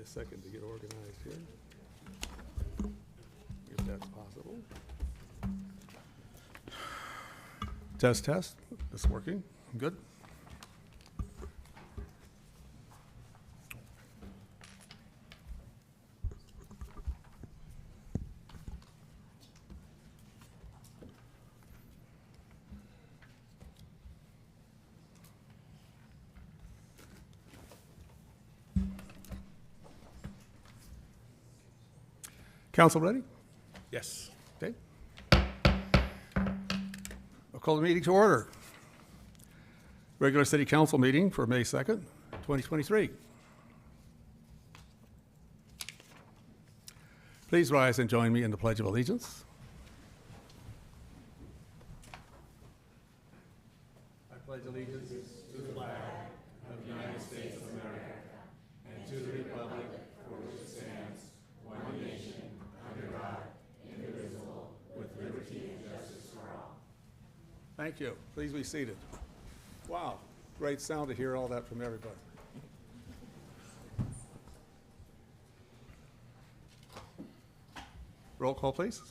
second to get organized here, if that's possible. Test, test. It's working. Good. Council ready? Yes. Okay. I'll call the meeting to order. Regular City Council meeting for May 2nd, 2023. Please rise and join me in the Pledge of Allegiance. I pledge allegiance to the flag of the United States of America and to the republic for which it stands, one nation, under God, indivisible, with liberty and justice for all. Thank you. Please be seated. Wow, great sound to hear all that from everybody. Roll call, please.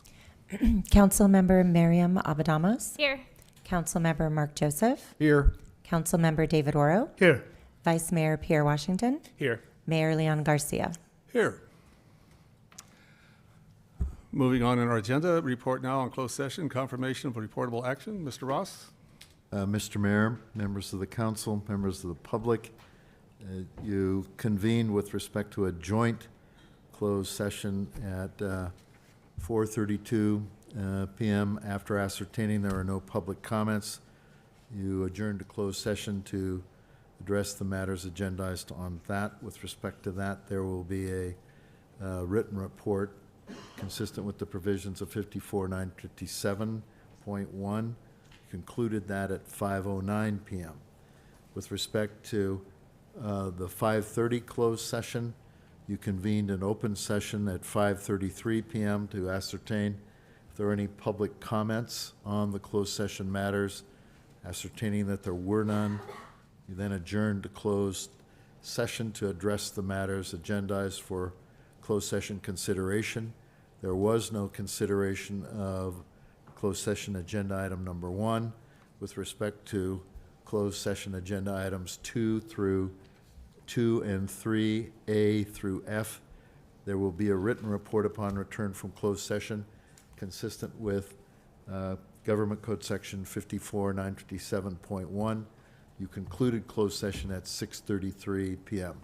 Councilmember Miriam Abadamos. Here. Councilmember Mark Joseph. Here. Councilmember David Oro. Here. Vice Mayor Pierre Washington. Here. Mayor Leon Garcia. Here. Moving on in our agenda, report now on closed session, confirmation of reportable action. Mr. Ross? Mr. Mayor, members of the council, members of the public, you convened with respect to a joint closed session at 4:32 p.m. After ascertaining there are no public comments, you adjourned to closed session to address the matters agendized on that. With respect to that, there will be a written report consistent with the provisions of 54.957.1. Concluded that at 5:09 p.m. With respect to the 5:30 closed session, you convened an open session at 5:33 p.m. to ascertain if there are any public comments on the closed session matters. Ascertaining that there were none, you then adjourned to closed session to address the matters agendized for closed session consideration. There was no consideration of closed session agenda item number 1. With respect to closed session agenda items 2 and 3, A through F, there will be a written report upon return from closed session consistent with Government Code Section 54.957.1. You concluded closed session at 6:33 p.m.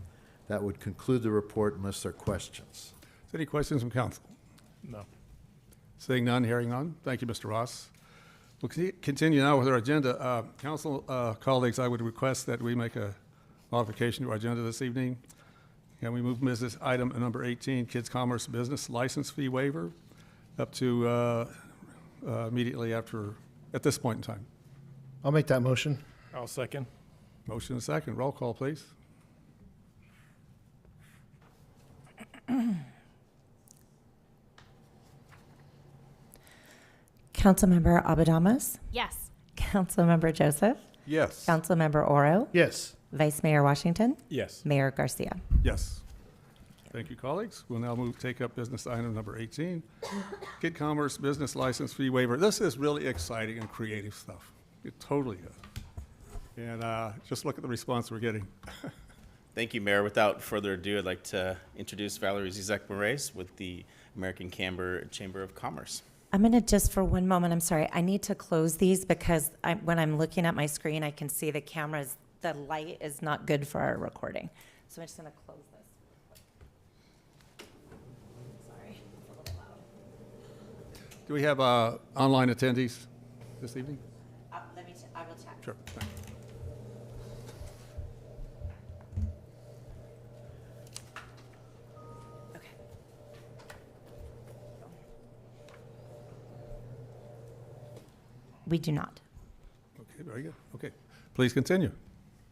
That would conclude the report unless there are questions. Any questions from council? No. Seeing none, hearing none. Thank you, Mr. Ross. We'll continue now with our agenda. Council colleagues, I would request that we make a modification to our agenda this evening. Can we move business item number 18, Kids Commerce Business License Fee Waiver, up to immediately after, at this point in time? I'll make that motion. I'll second. Motion and second. Roll call, please. Councilmember Abadamas. Yes. Councilmember Joseph. Yes. Councilmember Oro. Yes. Vice Mayor Washington. Yes. Mayor Garcia. Yes. Thank you, colleagues. We'll now take up business item number 18, Kid Commerce Business License Fee Waiver. This is really exciting and creative stuff. It totally is. And just look at the response we're getting. Thank you, Mayor. Without further ado, I'd like to introduce Valerie Zizek-Moraes with the American Camber Chamber of Commerce. I'm going to just for one moment, I'm sorry, I need to close these because when I'm looking at my screen, I can see the cameras, the light is not good for our recording. So I'm just going to close this. Sorry, it's a little loud. Do we have online attendees this evening? I will check. Sure. Thank you. Okay. We do not. Okay, very good. Okay, please continue.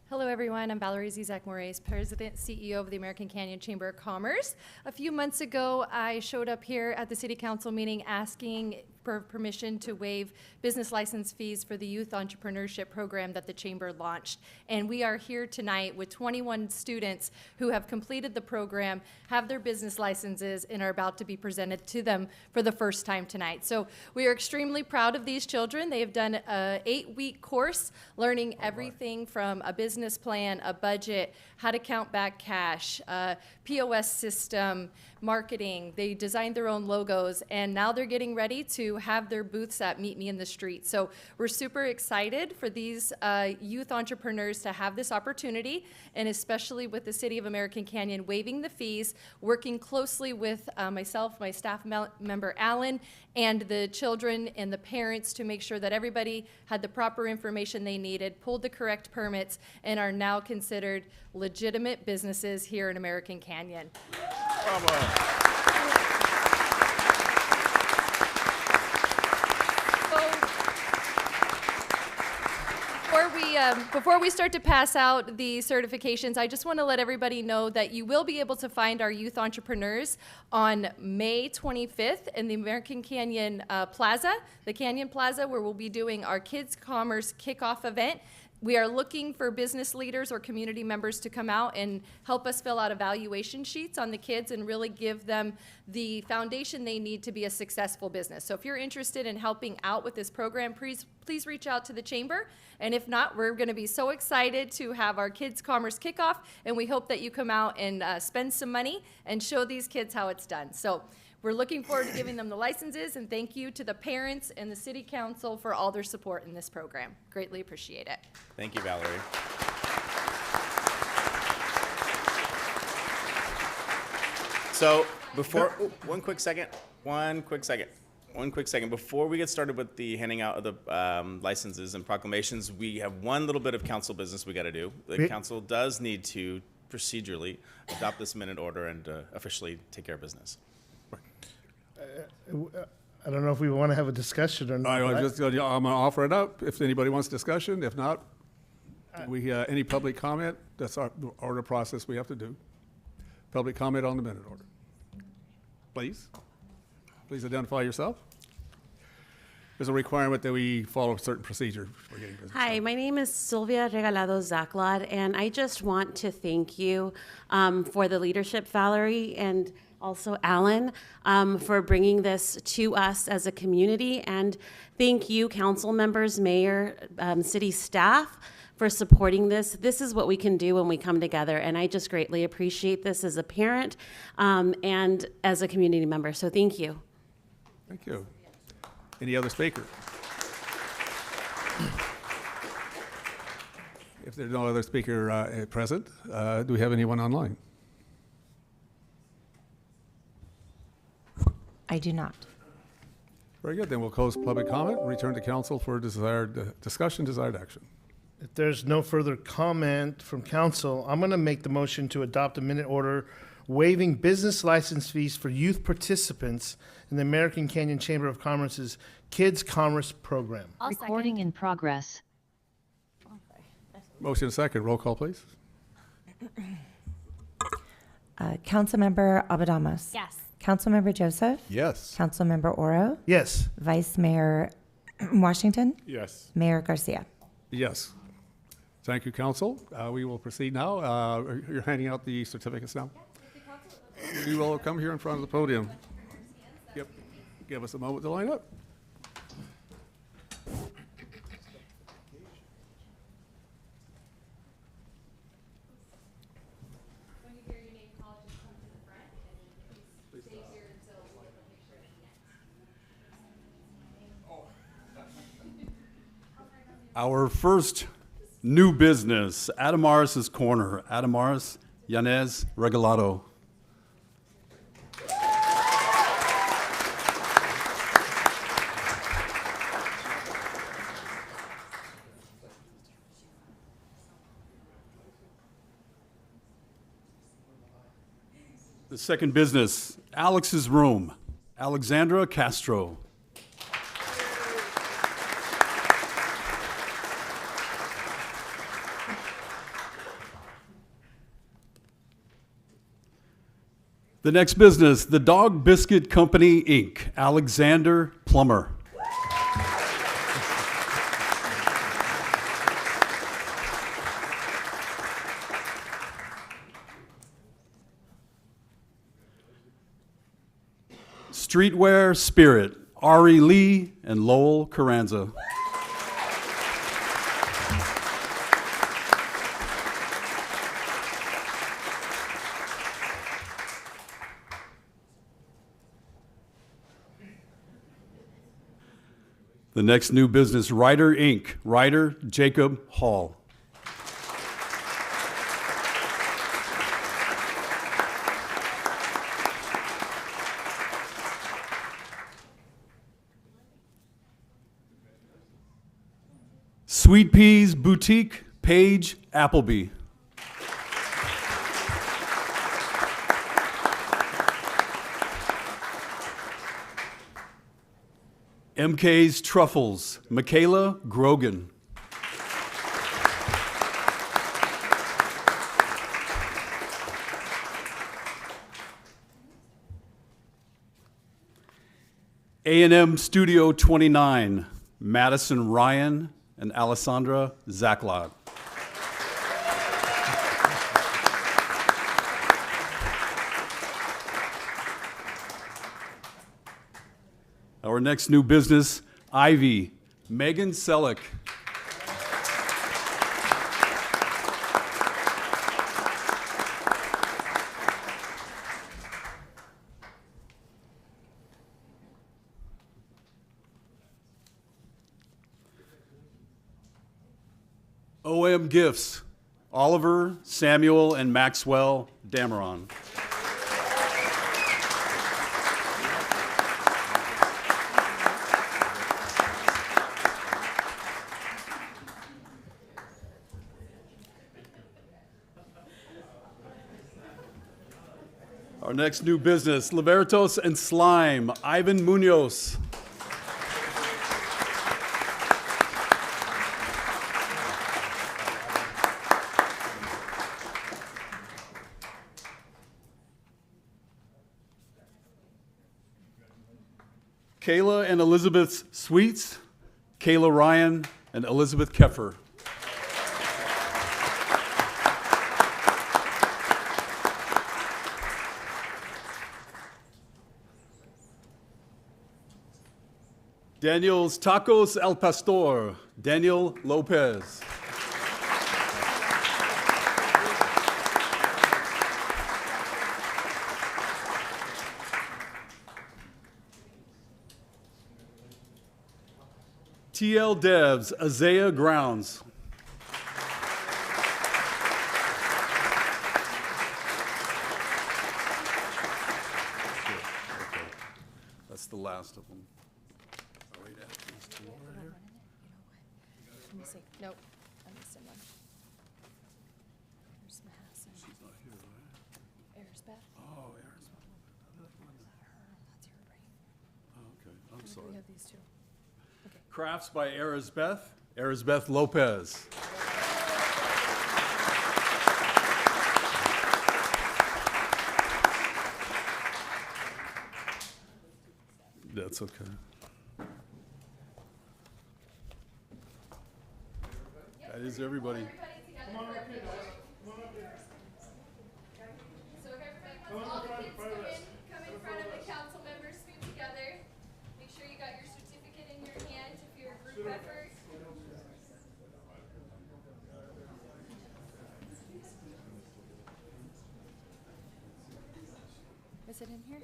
Hello, everyone. I'm Valerie Zizek-Moraes, President, CEO of the American Canyon Chamber of Commerce. A few months ago, I showed up here at the City Council meeting asking for permission to waive business license fees for the Youth Entrepreneurship Program that the Chamber launched. And we are here tonight with 21 students who have completed the program, have their business licenses, and are about to be presented to them for the first time tonight. So we are extremely proud of these children. They have done an 8-week course learning everything from a business plan, a budget, how to count back cash, POS system, marketing. They designed their own logos, and now they're getting ready to have their booths at Meet Me in the Street. So we're super excited for these youth entrepreneurs to have this opportunity, and especially with the City of American Canyon waiving the fees, working closely with myself, my staff member Alan, and the children and the parents to make sure that everybody had the proper information they needed, pulled the correct permits, and are now considered legitimate businesses here in American Canyon. Before we start to pass out the certifications, I just want to let everybody know that you will be able to find our youth entrepreneurs on May 25th in the American Canyon Plaza, the Canyon Plaza, where we'll be doing our Kids Commerce Kickoff event. We are looking for business leaders or community members to come out and help us fill out evaluation sheets on the kids and really give them the foundation they need to be a successful business. So if you're interested in helping out with this program, please reach out to the Chamber. And if not, we're going to be so excited to have our Kids Commerce Kickoff, and we hope that you come out and spend some money and show these kids how it's done. So we're looking forward to giving them the licenses, and thank you to the parents and the City Council for all their support in this program. Greatly appreciate it. Thank you, Valerie. So before, one quick second. Before we get started with the handing out of the licenses and proclamations, we have one little bit of council business we got to do. The council does need to procedurally adopt this minute order and officially take care of business. I don't know if we want to have a discussion or not. I'm but going to offer it up if anybody wants discussion. If not, any public comment, that's our order process we have to do. Public comment on the minute order. Please identify yourself. There's a requirement that we follow a certain procedure for getting business. Hi, my name is Sylvia Regalado Zaclad, and I just want to thank you for the leadership, Valerie, and also Alan, for bringing this to us as a community. And thank you, council members, mayor, city staff, for supporting this. This is what we can do when we come together, and I just greatly appreciate this as a parent and as a community member. So thank you. Thank you. Any other speaker? If there's no other speaker present, do we have anyone online? I do not. Very good. Then we'll close public comment, return to council for desired discussion, desired action. if there's no further comment from council, I'm going to make the motion to adopt a minute order waiving business license fees for youth participants in the American Canyon Chamber of Commerce's Kids Commerce Program. I'll Recording second. in progress. Motion and second. Roll call, please. Councilmember Abadamas. Yes. Councilmember Joseph. Yes. Councilmember Oro. Yes. Vice Mayor Washington. Yes. Mayor Garcia. Yes. Thank you, council. We will proceed now. You're handing out the certificates now? We will come here in front of the podium. Yep. Give us a moment to line up. When you hear your name called, just come to the front and then please stay here until we get the picture at the end. Our first new business, Adamaris' Corner. Adamaris Yanez Regalado. The second business, Alex's Room. Alexandra Castro. The next business, the Dog Biscuit Company, Inc., Alexander Plummer. Streetwear Spirit, Ari Lee and Lowell Carranza. The next new business, Ryder Inc., Ryder Jacob Hall. Sweet Peas Boutique, Paige Appleby. MK's Truffles, Michaela Grogan. A&M Studio 29, Madison Ryan and Alessandra Zachlot. Our next new business, Ivy, Megan Selleck. OM Gifts, Oliver, Samuel, and Maxwell Dameron. Our next new business, Libertos and Slime, Ivan Munoz. Kayla and Elizabeth Sweets, Kayla Ryan and Elizabeth Keffer. Daniel's Tacos El Pastor, Daniel Lopez. TL Devs, Isaiah Grounds. That's the last of them. Let me see. Nope, I'm missing one. Where's Mahassan? She's not here, right? Erisbeth? Oh, Aaron's not. That's her brain. Oh, okay, I'm We sorry. have these two. Crafts by Erisbeth Lopez. That's okay. That is everybody. So if everybody wants all the kids come in front of the council members, scoot together. Make sure you got your certificate in your hand if you're a group effort. Is it in here?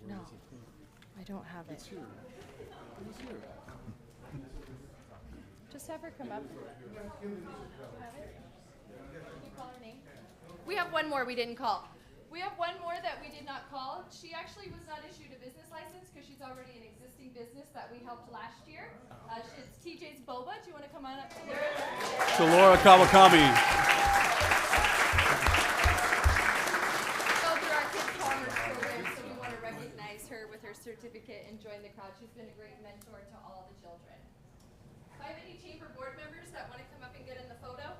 No, I don't have it. Just have her come up. Can you call her name? We have one more we didn't call. We have one more that we did not call. She actually was not issued a business license because she's already an existing business that we helped last year. It's TJ's Boba. Do you want to come on up to Laura? To Laura Kawakami. Go through our Kids Commerce program, so we want to recognize her with her certificate and join the crowd. She's been a great mentor to all the children. Do I have any chamber board members that want to come up and get in the photo?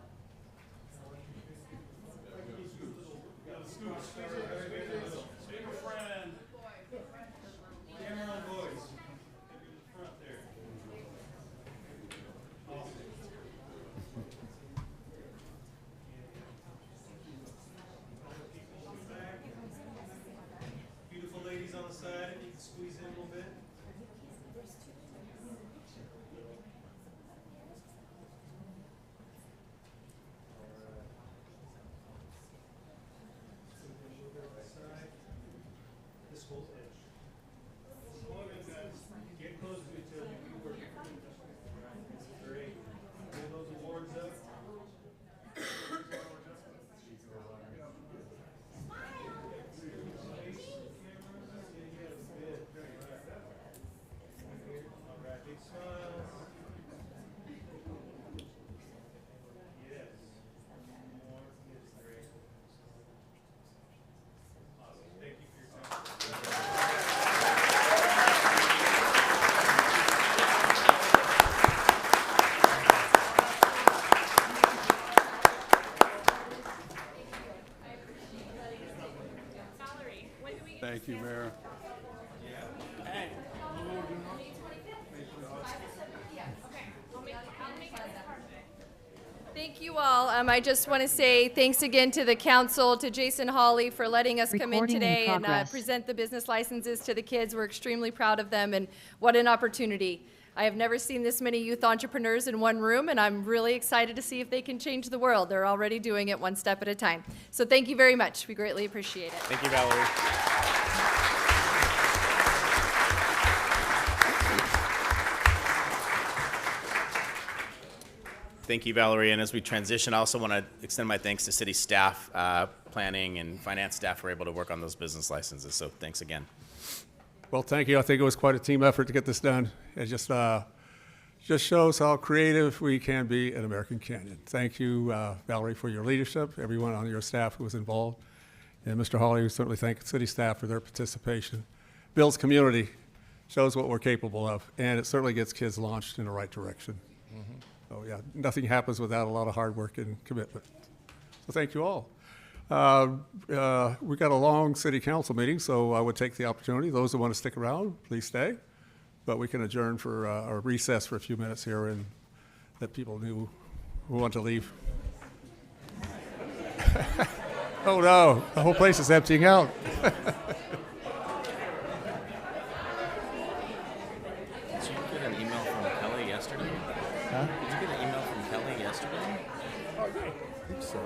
Thank you, Mayor. Thank you all. I just want to say thanks again to the council, to Jason Hawley for letting us come in Recording in today and progress. present the business licenses to the kids. We're extremely proud of them, and what an opportunity. I have never seen this many youth entrepreneurs in one room, and I'm really excited to see if they can change the world. They're already doing it one step at a time. So thank you very much. We greatly appreciate it. Thank you, Valerie. Thank you, Valerie. And as we transition, I also want to extend my thanks to city staff, planning and finance staff who were able to work on those business licenses. So thanks again. Well, thank you. I think it was quite a team effort to get this done. It just shows how creative we can be at American Canyon. Thank you, Valerie, for your leadership, everyone on your staff who was involved. And Mr. Hawley, we certainly thank city staff for their participation. Builds community, shows what we're capable of, and it certainly gets kids launched in the right direction. So yeah, nothing happens without a lot of hard work and commitment. So thank you all. We got a long city council meeting, so I would take the opportunity. Those who want to stick around, please stay. But we can adjourn for or recess for a few minutes here and let people who want to leave. Oh no, the whole place is emptying out. Did you get an email from Kelly yesterday? Huh? Did you get an email from Kelly yesterday? I think so.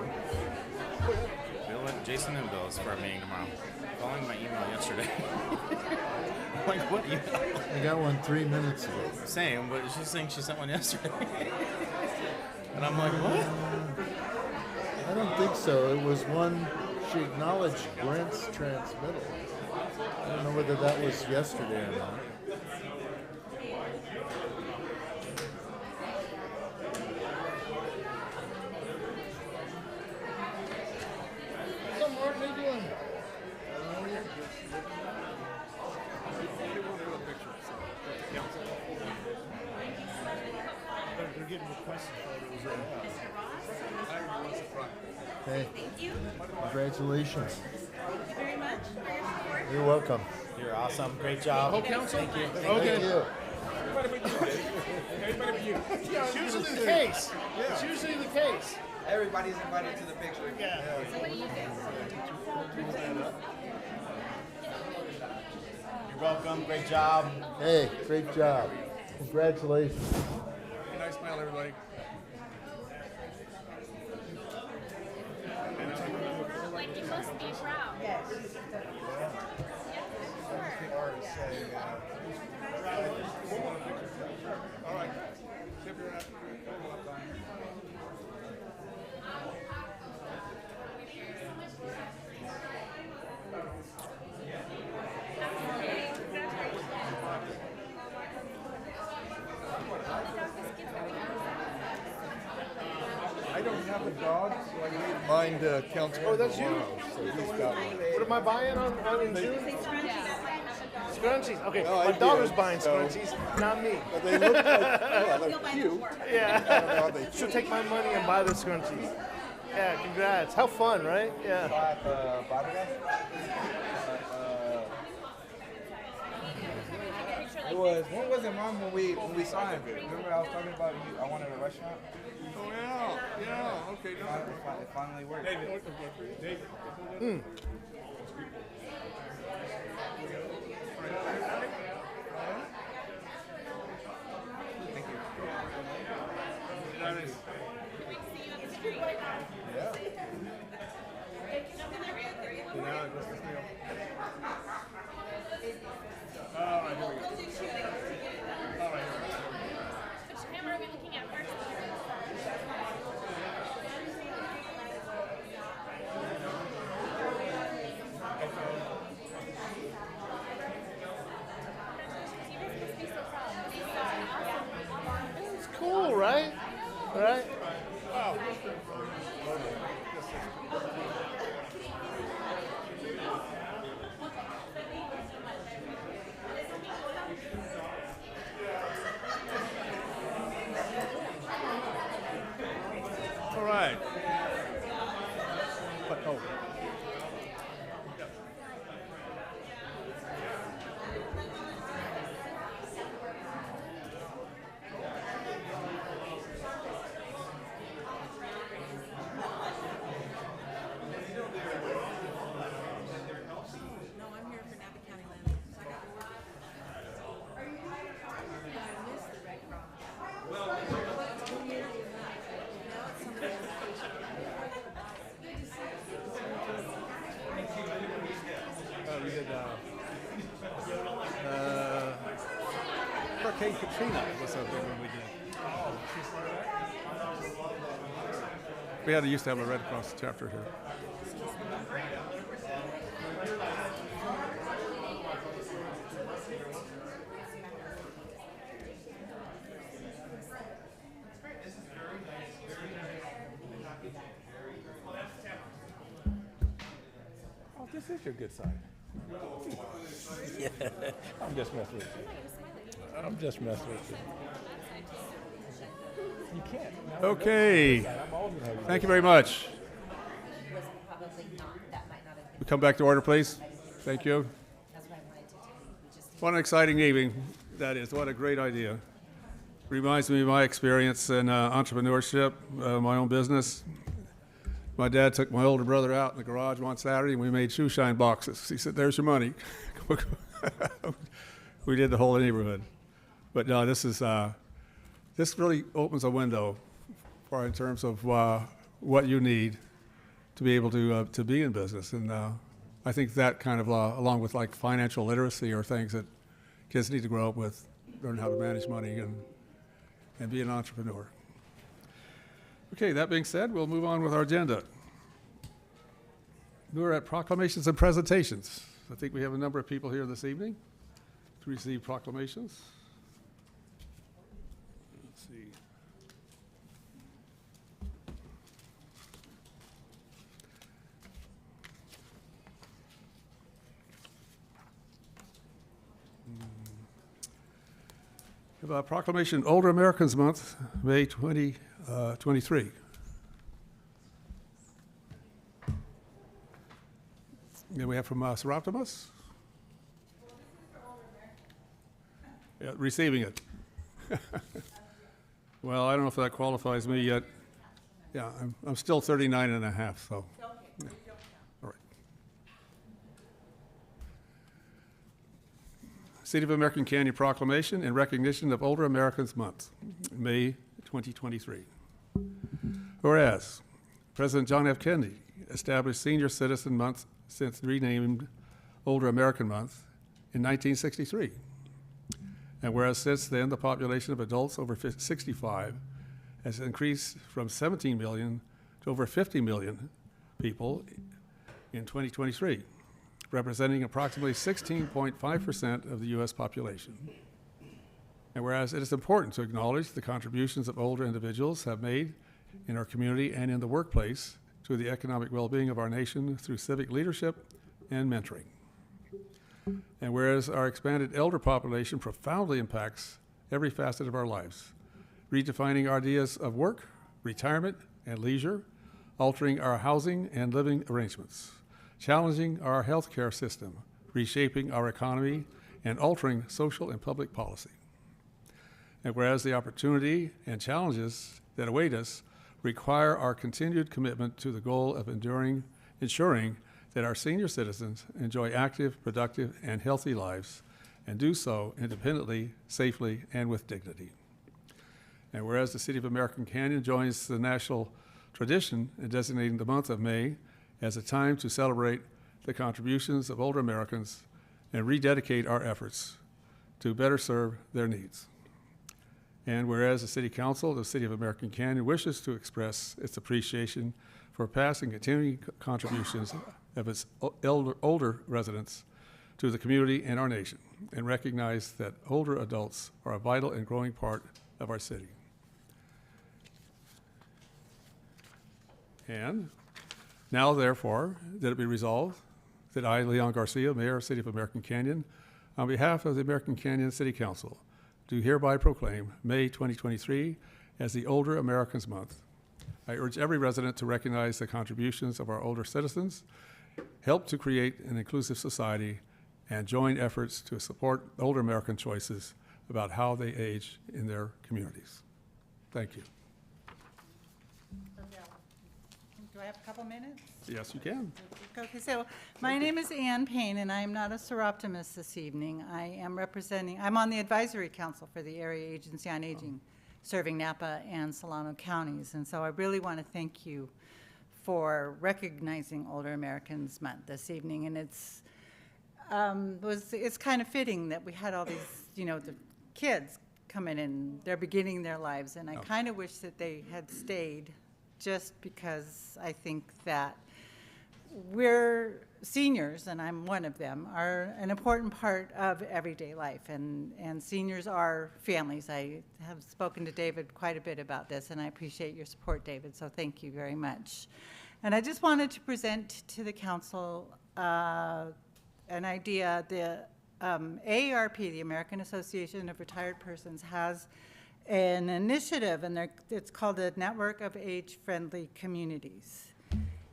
Jason and Bill is for a meeting tomorrow. Following my email yesterday. I'm like, what email? I got one 3 minutes ago. Same, but she's saying she sent one yesterday. And I'm like, what? I don't think so. It was one, she acknowledged Brent's transmittal. I don't know whether that was yesterday or not. Hey, congratulations. Thank you very much for your support. You're welcome. You're awesome. Great job. Whole council? Thank you. Thank you. It's usually the case. It's usually the case. Everybody's invited to the picture. You're welcome. Great job. Hey, great job. Congratulations. Nice smile, everybody. Like you must be proud. All right. I don't have a dog, so I need mine Councilman. Oh, that's you? So he's got one. What am I buying on in June? Scrunchies. Okay, No, I my daughter's did, buying so- scrunchies, not me. But they look like, yeah, they're cute. Yeah. I don't know how they She'll fit. take my money and buy the scrunchies. Yeah, congrats. How fun, right? Yeah. It was, when was it, Mom, when we saw him? Remember I was talking about I wanted a restaurant? Oh, yeah, okay. It finally worked. Thank you. Yeah. Which camera are we looking at first? It's cool, right? Right? All right. Hurricane Katrina was so big when we did. We used to have a Red Cross chapter here. Oh, this is your good side. I'm just messing with you. I'm just messing with you. You can't. Okay, thank you very much. We come back to order, please. Thank you. What an exciting evening that is. What a great idea. Reminds me of my experience in entrepreneurship, my own business. My dad took my older brother out in the garage one Saturday and we made shoe shine boxes. He said, "There's your money." We did the whole neighborhood. But no, this really opens a window for in terms of what you need to be able to be in business. And I think that kind of, along with like financial literacy, are things that kids need to grow up with, learn how to manage money and be an entrepreneur. Okay, that being said, we'll move on with our agenda. We're at proclamations and presentations. I think we have a number of people here this evening to receive proclamations. Let's see. We have a proclamation, Older Americans Month, May 2023. And we have from Seroptimus. Yeah, receiving it. Well, I don't know if that qualifies me yet. Yeah, I'm still 39 and a half, so. Yeah. All right. City of American Canyon Proclamation in recognition of Older Americans Month, May 2023. Whereas President John F. Kennedy established Senior Citizen Month since renamed Older American Month in 1963. And whereas since then, the population of adults over 65 has increased from 17 million to over 50 million people in 2023, representing approximately 16.5% of the U.S. population. And whereas it is important to acknowledge the contributions of older individuals have made in our community and in the workplace to the economic well-being of our nation through civic leadership and mentoring. And whereas our expanded elder population profoundly impacts every facet of our lives, redefining our ideas of work, retirement, and leisure, altering our housing and living arrangements, challenging our healthcare system, reshaping our economy, and altering social and public policy. And whereas the opportunity and challenges that await us require our continued commitment to the goal of ensuring that our senior citizens enjoy active, productive, and healthy lives, and do so independently, safely, and with dignity. And whereas the City of American Canyon joins the national tradition in designating the month of May as a time to celebrate the contributions of older Americans and rededicate our efforts to better serve their needs. And whereas the City Council of the City of American Canyon wishes to express its appreciation for past and continuing contributions of its older residents to the community and our nation, and recognize that older adults are a vital and growing part of our city. And now, therefore, that it be resolved that I, Leon Garcia, Mayor of the City of American Canyon, on behalf of the American Canyon City Council, do hereby proclaim May 2023 as the Older Americans Month. I urge every resident to recognize the contributions of our older citizens, help to create an inclusive society, and join efforts to support older American choices about how they age in their communities. Thank you. Do I have a couple minutes? Yes, you can. Okay, so my name is Ann Payne, and I am not a Seroptimist this evening. I'm on the advisory council for the Area Agency on Aging, serving Napa and Solano counties. And so I really want to thank you for recognizing Older Americans Month this evening. And it's kind of fitting that we had all these, the kids come in and they're beginning their lives. And I kind of wish that they had stayed, just because I think that we're seniors, and I'm one of them, are an important part of everyday life. And seniors are families. I have spoken to David quite a bit about this, and I appreciate your support, David, so thank you very much. And I just wanted to present to the council an idea. The AARP, the American Association of Retired Persons, has an initiative, and it's called the Network of Age-Friendly Communities.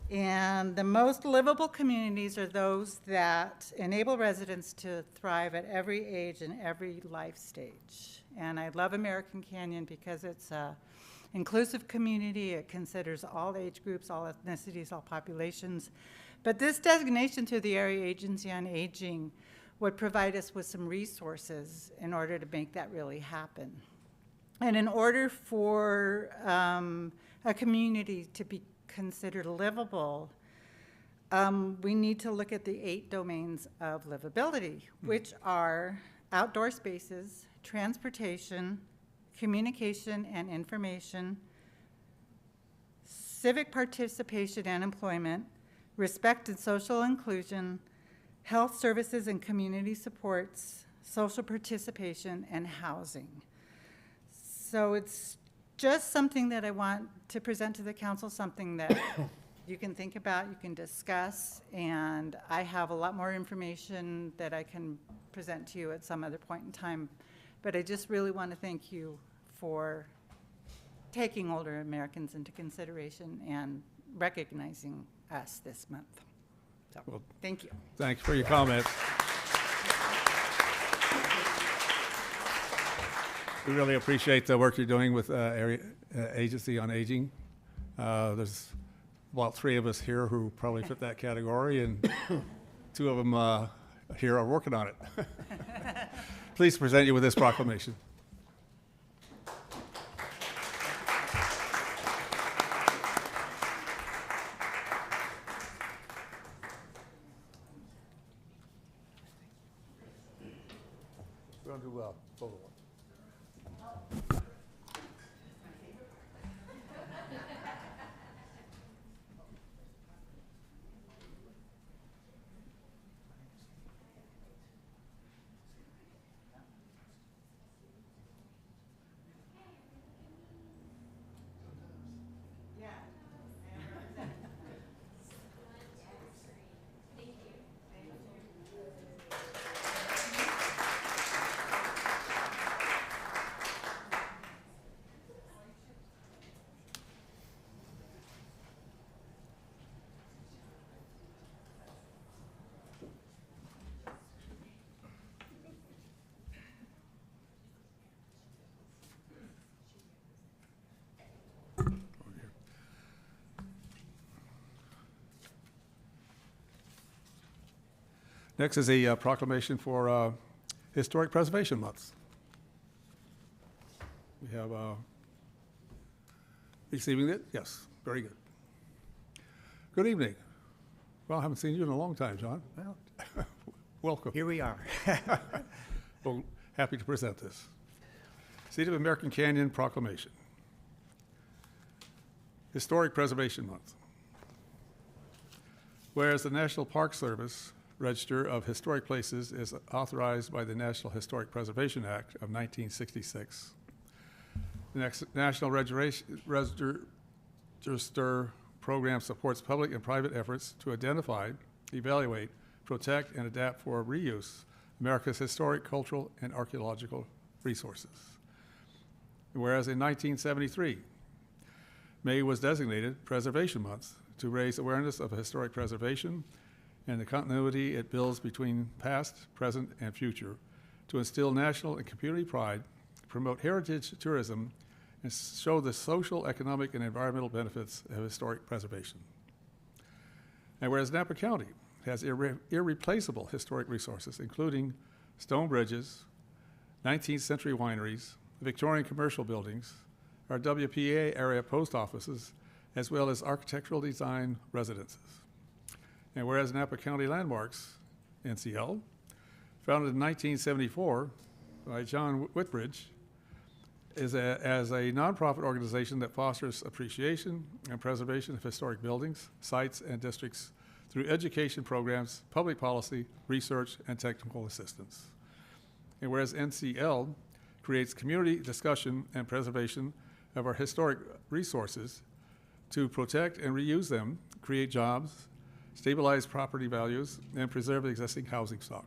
And the most livable communities are those that enable residents to thrive at every age and every life stage. And I love American Canyon because it's an inclusive community. It considers all age groups, all ethnicities, all populations. But this designation through the Area Agency on Aging would provide us with some resources in order to make that really happen. And in order for a community to be considered livable, we need to look at the 8 domains of livability, which are outdoor spaces, transportation, communication and information, civic participation and employment, respect and social inclusion, health services and community supports, social participation, and housing. So it's just something that I want to present to the council, something that you can think about, you can discuss, and I have a lot more information that I can present to you at some other point in time. But I just really want to thank you for taking older Americans into consideration and recognizing us this month. So, Well, thank you. Thank you for your comments. We really appreciate the work you're doing with Area Agency on Aging. There's about 3 of us here who probably fit that category, and 2 of them here are working on it. Please present you with this proclamation. We're going to do photo one. Next is a proclamation for Historic Preservation Month. We have receiving it? Yes, very good. Good evening. Well, I haven't seen you in a long time, John. Well, welcome. Here we are. Well, happy to present this. Seat of American Canyon Proclamation. Historic Preservation Month. Whereas the National Park Service Register of Historic Places is authorized by the National Historic Preservation Act of 1966. The National Register program supports public and private efforts to identify, evaluate, protect, and adapt for reuse America's historic, cultural, and archaeological resources. Whereas in 1973, May was designated Preservation Month to raise awareness of historic preservation and the continuity it builds between past, present, and future to instill national and community pride, promote heritage tourism, and show the social, economic, and environmental benefits of historic preservation. And whereas Napa County has irreplaceable historic resources, including stone bridges, 19th century wineries, Victorian commercial buildings, our WPA area post offices, as well as architectural design residences. And whereas Napa County Landmarks, NCL, founded in 1974 by John Whitbridge, as a nonprofit organization that fosters appreciation and preservation of historic buildings, sites, and districts through education programs, public policy, research, and technical assistance. And whereas NCL creates community discussion and preservation of our historic resources to protect and reuse them, create jobs, stabilize property values, and preserve existing housing stock.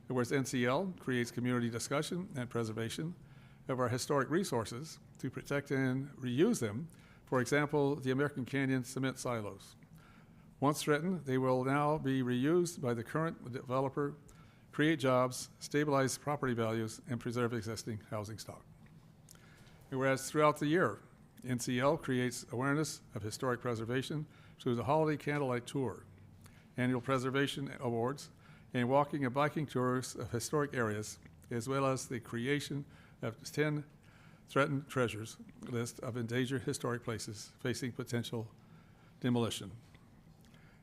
And whereas NCL creates community discussion and preservation of our historic resources to protect and reuse them, for example, the American Canyon cement silos. Once threatened, they will now be reused by the current developer, create jobs, stabilize property values, and preserve existing housing stock. And whereas throughout the year, NCL creates awareness of historic preservation through the Holiday Candlelight Tour, annual preservation awards, and walking and biking tours of historic areas, as well as the creation of 10 threatened treasures list of endangered historic places facing potential demolition.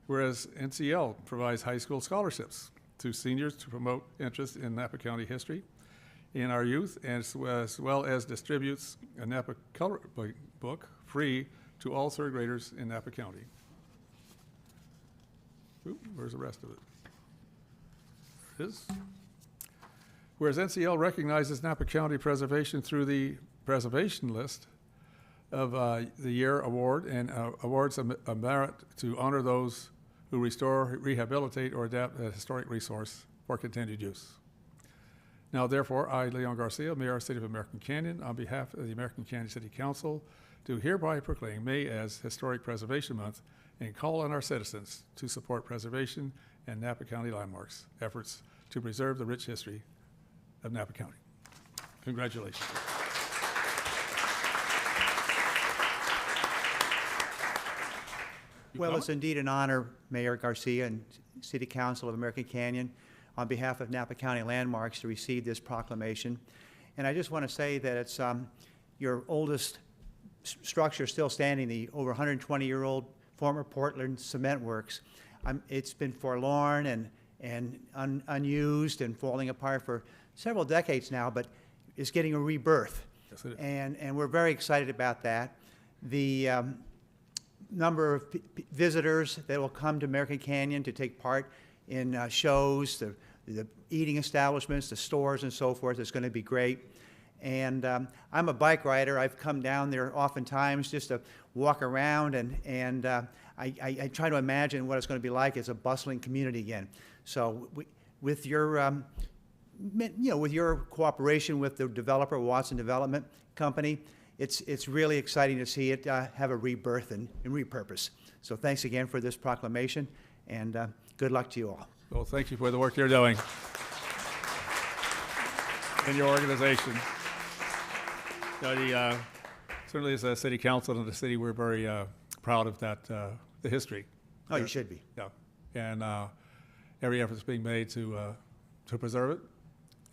Whereas NCL provides high school scholarships to seniors to promote interest in Napa County history in our youth, as well as distributes a Napa color book free to all third graders in Napa County. Oop, where's the rest of it? There it is. Whereas NCL recognizes Napa County preservation through the preservation list of the year award and awards a merit to honor those who restore, rehabilitate, or adapt a historic resource for continued use. Now, therefore, I, Leon Garcia, Mayor of the City of American Canyon, on behalf of the American Canyon City Council, do hereby proclaim May as Historic Preservation Month and call on our citizens to support preservation and Napa County landmarks efforts to preserve the rich history of Napa County. Congratulations. Well, it's indeed an honor, Mayor Garcia and City Council of American Canyon, on behalf of Napa County Landmarks, to receive this proclamation. And I just want to say that it's your oldest structure still standing, the over 120-year-old former Portland Cement Works. It's been forlorn and unused and falling apart for several decades now, but it's getting a rebirth. Yes, it is. And we're very excited about that. The number of visitors that will come to American Canyon to take part in shows, the eating establishments, the stores and so forth is going to be great. And I'm a bike rider. I've come down there oftentimes just to walk around, and I try to imagine what it's going to be like as a bustling community again. So with your with your cooperation with the developer, Watson Development Company, it's really exciting to see it have a rebirth and repurpose. So thanks again for this proclamation, and good luck to you all. Well, thank you for the work you're doing in your organization. Certainly as a city council in the city, we're very proud of that, the history. Oh, you should be. Yeah, and every effort is being made to preserve it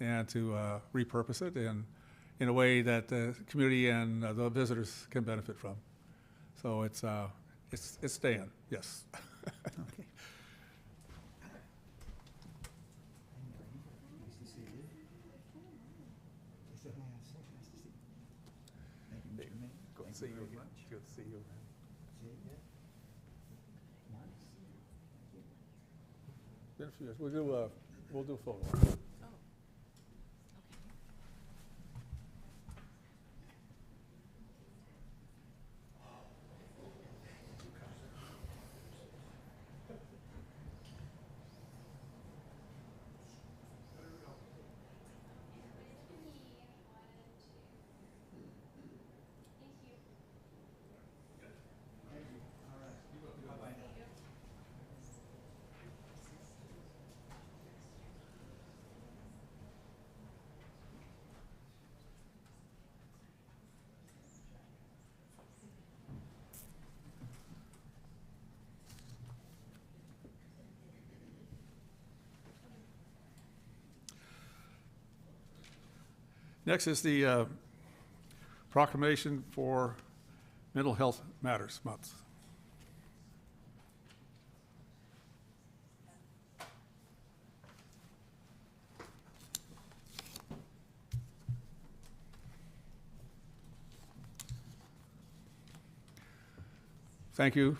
and to repurpose it in a way that the community and the visitors can benefit from. So it's staying, yes. Okay. Good to see you again. Good to see you. Been a few years. We'll do a photo. Next is the proclamation for Mental Health Matters Month. Thank you.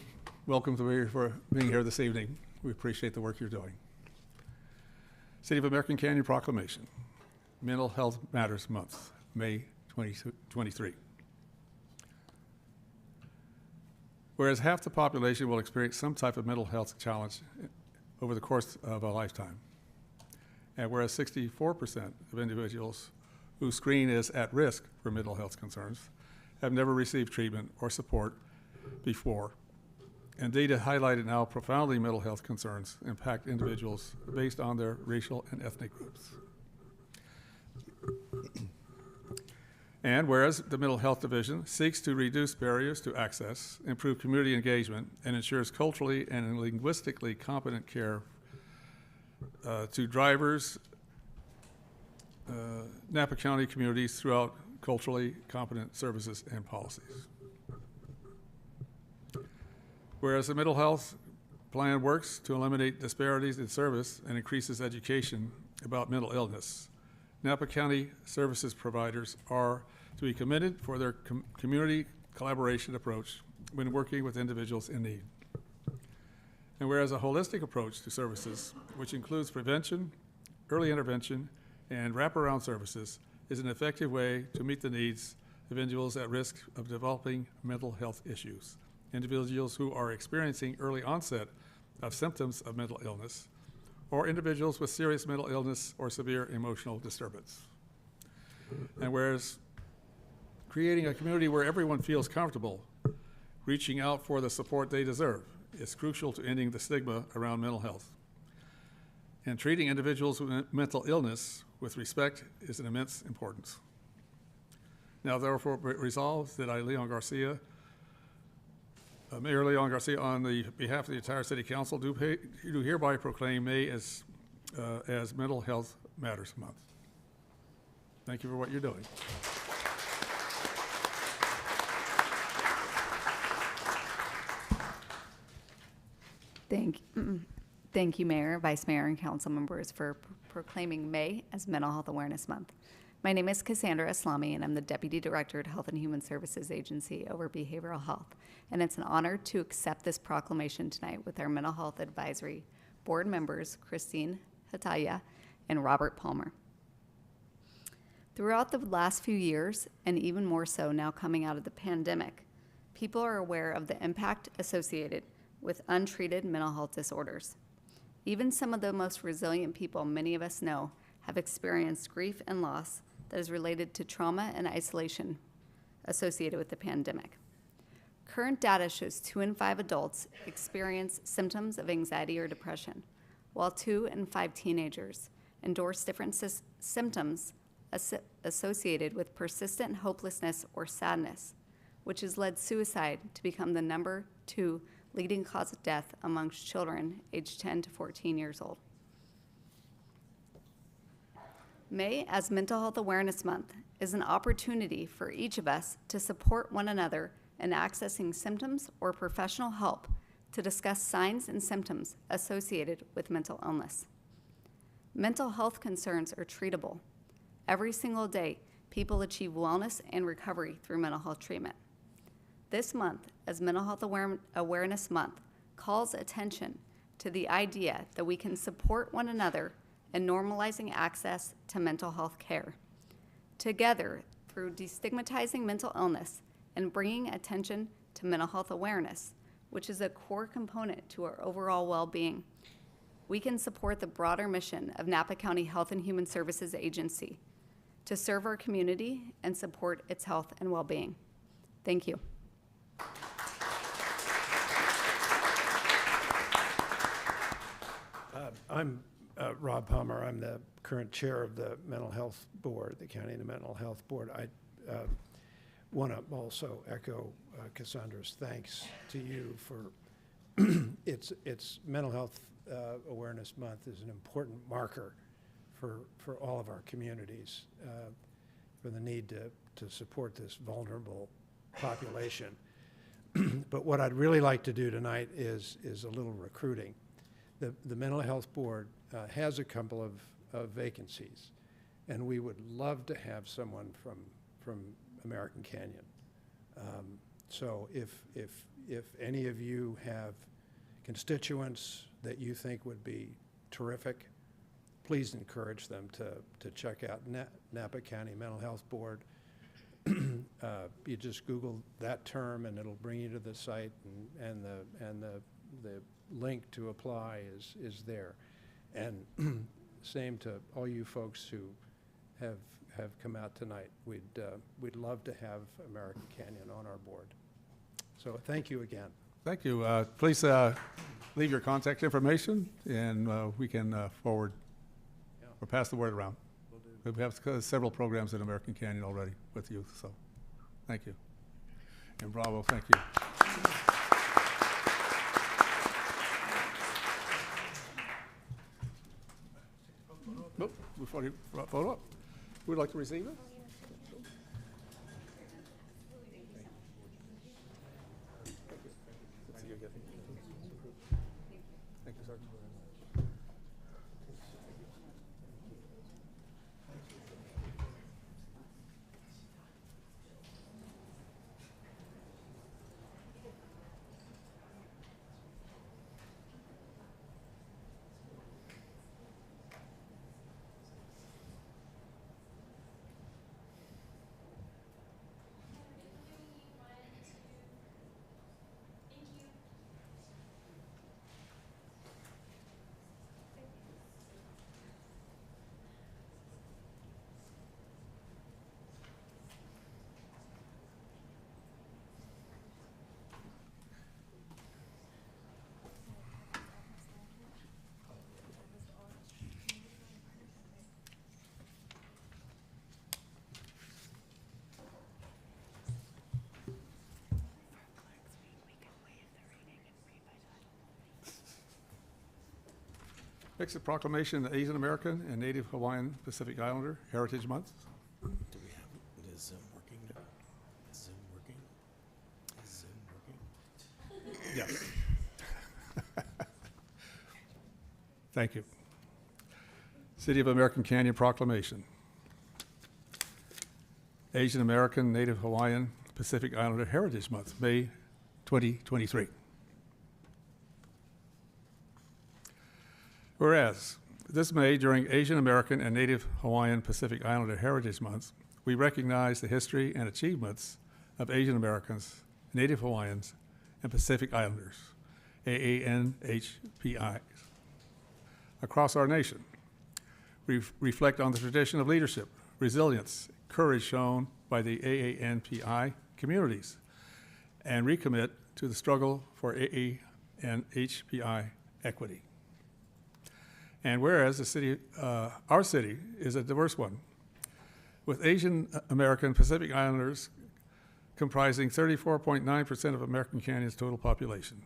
Welcome for being here this evening. We appreciate the work you're doing. City of American Canyon Proclamation, Mental Health Matters Month, May 2023. Whereas half the population will experience some type of mental health challenge over the course of a lifetime, and whereas 64% of individuals who screen as at risk for mental health concerns have never received treatment or support before, and data highlighted how profoundly mental health concerns impact individuals based on their racial and ethnic groups. And whereas the Mental Health Division seeks to reduce barriers to access, improve community engagement, and ensures culturally and linguistically competent care to drivers, Napa County communities throughout culturally competent services and policies. Whereas the mental health plan works to eliminate disparities in service and increases education about mental illness, Napa County services providers are to be commended for their community collaboration approach when working with individuals in need. And whereas a holistic approach to services, which includes prevention, early intervention, and wraparound services, is an effective way to meet the needs of individuals at risk of developing mental health issues, individuals who are experiencing early onset of symptoms of mental illness, or individuals with serious mental illness or severe emotional disturbance. And whereas creating a community where everyone feels comfortable reaching out for the support they deserve is crucial to ending the stigma around mental health. And treating individuals with mental illness with respect is an immense importance. Now, therefore, resolved that Mayor Leon Garcia, on the behalf of the entire City Council, do hereby proclaim May as Mental Health Matters Month. Thank you for what you're doing. Thank you, Mayor, Vice Mayor, and Council members for proclaiming May as Mental Health Awareness Month. My name is Cassandra Aslami, and I'm the Deputy Director at Health and Human Services Agency over Behavioral Health. And it's an honor to accept this proclamation tonight with our Mental Health Advisory Board members, Christine Hataya and Robert Palmer. Throughout the last few years, and even more so now coming out of the pandemic, people are aware of the impact associated with untreated mental health disorders. Even some of the most resilient people many of us know have experienced grief and loss that is related to trauma and isolation associated with the pandemic. Current data shows 2 in 5 adults experience symptoms of anxiety or depression, while 2 in 5 teenagers endorse different symptoms associated with persistent hopelessness or sadness, which has led suicide to become the number 2 leading cause of death amongst children aged 10 to 14 years old. May as Mental Health Awareness Month is an opportunity for each of us to support one another in accessing symptoms or professional help to discuss signs and symptoms associated with mental illness. Mental health concerns are treatable. Every single day, people achieve wellness and recovery through mental health treatment. This month, as Mental Health Awareness Month, calls attention to the idea that we can support one another in normalizing access to mental health care. Together, through destigmatizing mental illness and bringing attention to mental health awareness, which is a core component to our overall well-being, we can support the broader mission of Napa County Health and Human Services Agency to serve our community and support its health and well-being. Thank you. I'm Rob Palmer. I'm the current chair of the Mental Health Board, the County Mental Health Board. I want to also echo Cassandra's thanks to you for it's Mental Health Awareness Month is an important marker for all of our communities for the need to support this vulnerable population. But what I'd really like to do tonight is a little recruiting. The Mental Health Board has a couple of vacancies, and we would love to have someone from American Canyon. So if if any of you have constituents that you think would be terrific, please encourage them to check out Napa County Mental Health Board. You just Google that term and it'll bring you to the site, and the link to apply is there. And same to all you folks who have come out tonight. We'd love to have American Canyon on our board. So thank you again. Thank you. Please leave your contact information, and we can forward or pass the word around. We have several programs in American Canyon already with youth, so thank you. And bravo, thank you. Nope, before you photo up, who would like to receive it? Thank you, Sergeant. Next, a proclamation of Asian American and Native Hawaiian Pacific Islander Heritage Month. Do we have, is Zoom working? Is Zoom working? Is Zoom working? Yes. Thank you. City of American Canyon Proclamation. Asian American, Native Hawaiian, Pacific Islander Heritage Month, May 2023. Whereas, this May, during Asian American and Native Hawaiian Pacific Islander Heritage Month, we recognize the history and achievements of Asian Americans, Native Hawaiians, and Pacific Islanders, AANHPIs, across our nation. We reflect on the tradition of leadership, resilience, courage shown by the AANPI communities, and recommit to the struggle for AANHPI equity. And whereas the city, our city is a diverse one, with Asian American Pacific Islanders comprising 34.9% of American Canyon's total population,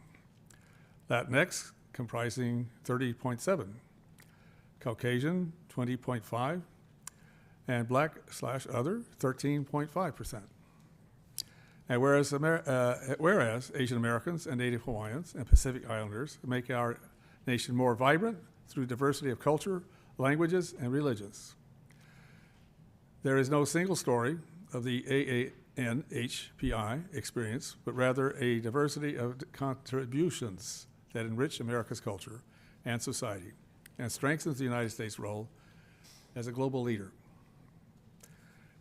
Latinx comprising 30.7%, Caucasian 20.5%, and Black/other 13.5%. And whereas Asian Americans and Native Hawaiians and Pacific Islanders make our nation more vibrant through diversity of culture, languages, and religions. There is no single story of the AANHPI experience, but rather a diversity of contributions that enrich America's culture and society and strengthens the United States' role as a global leader.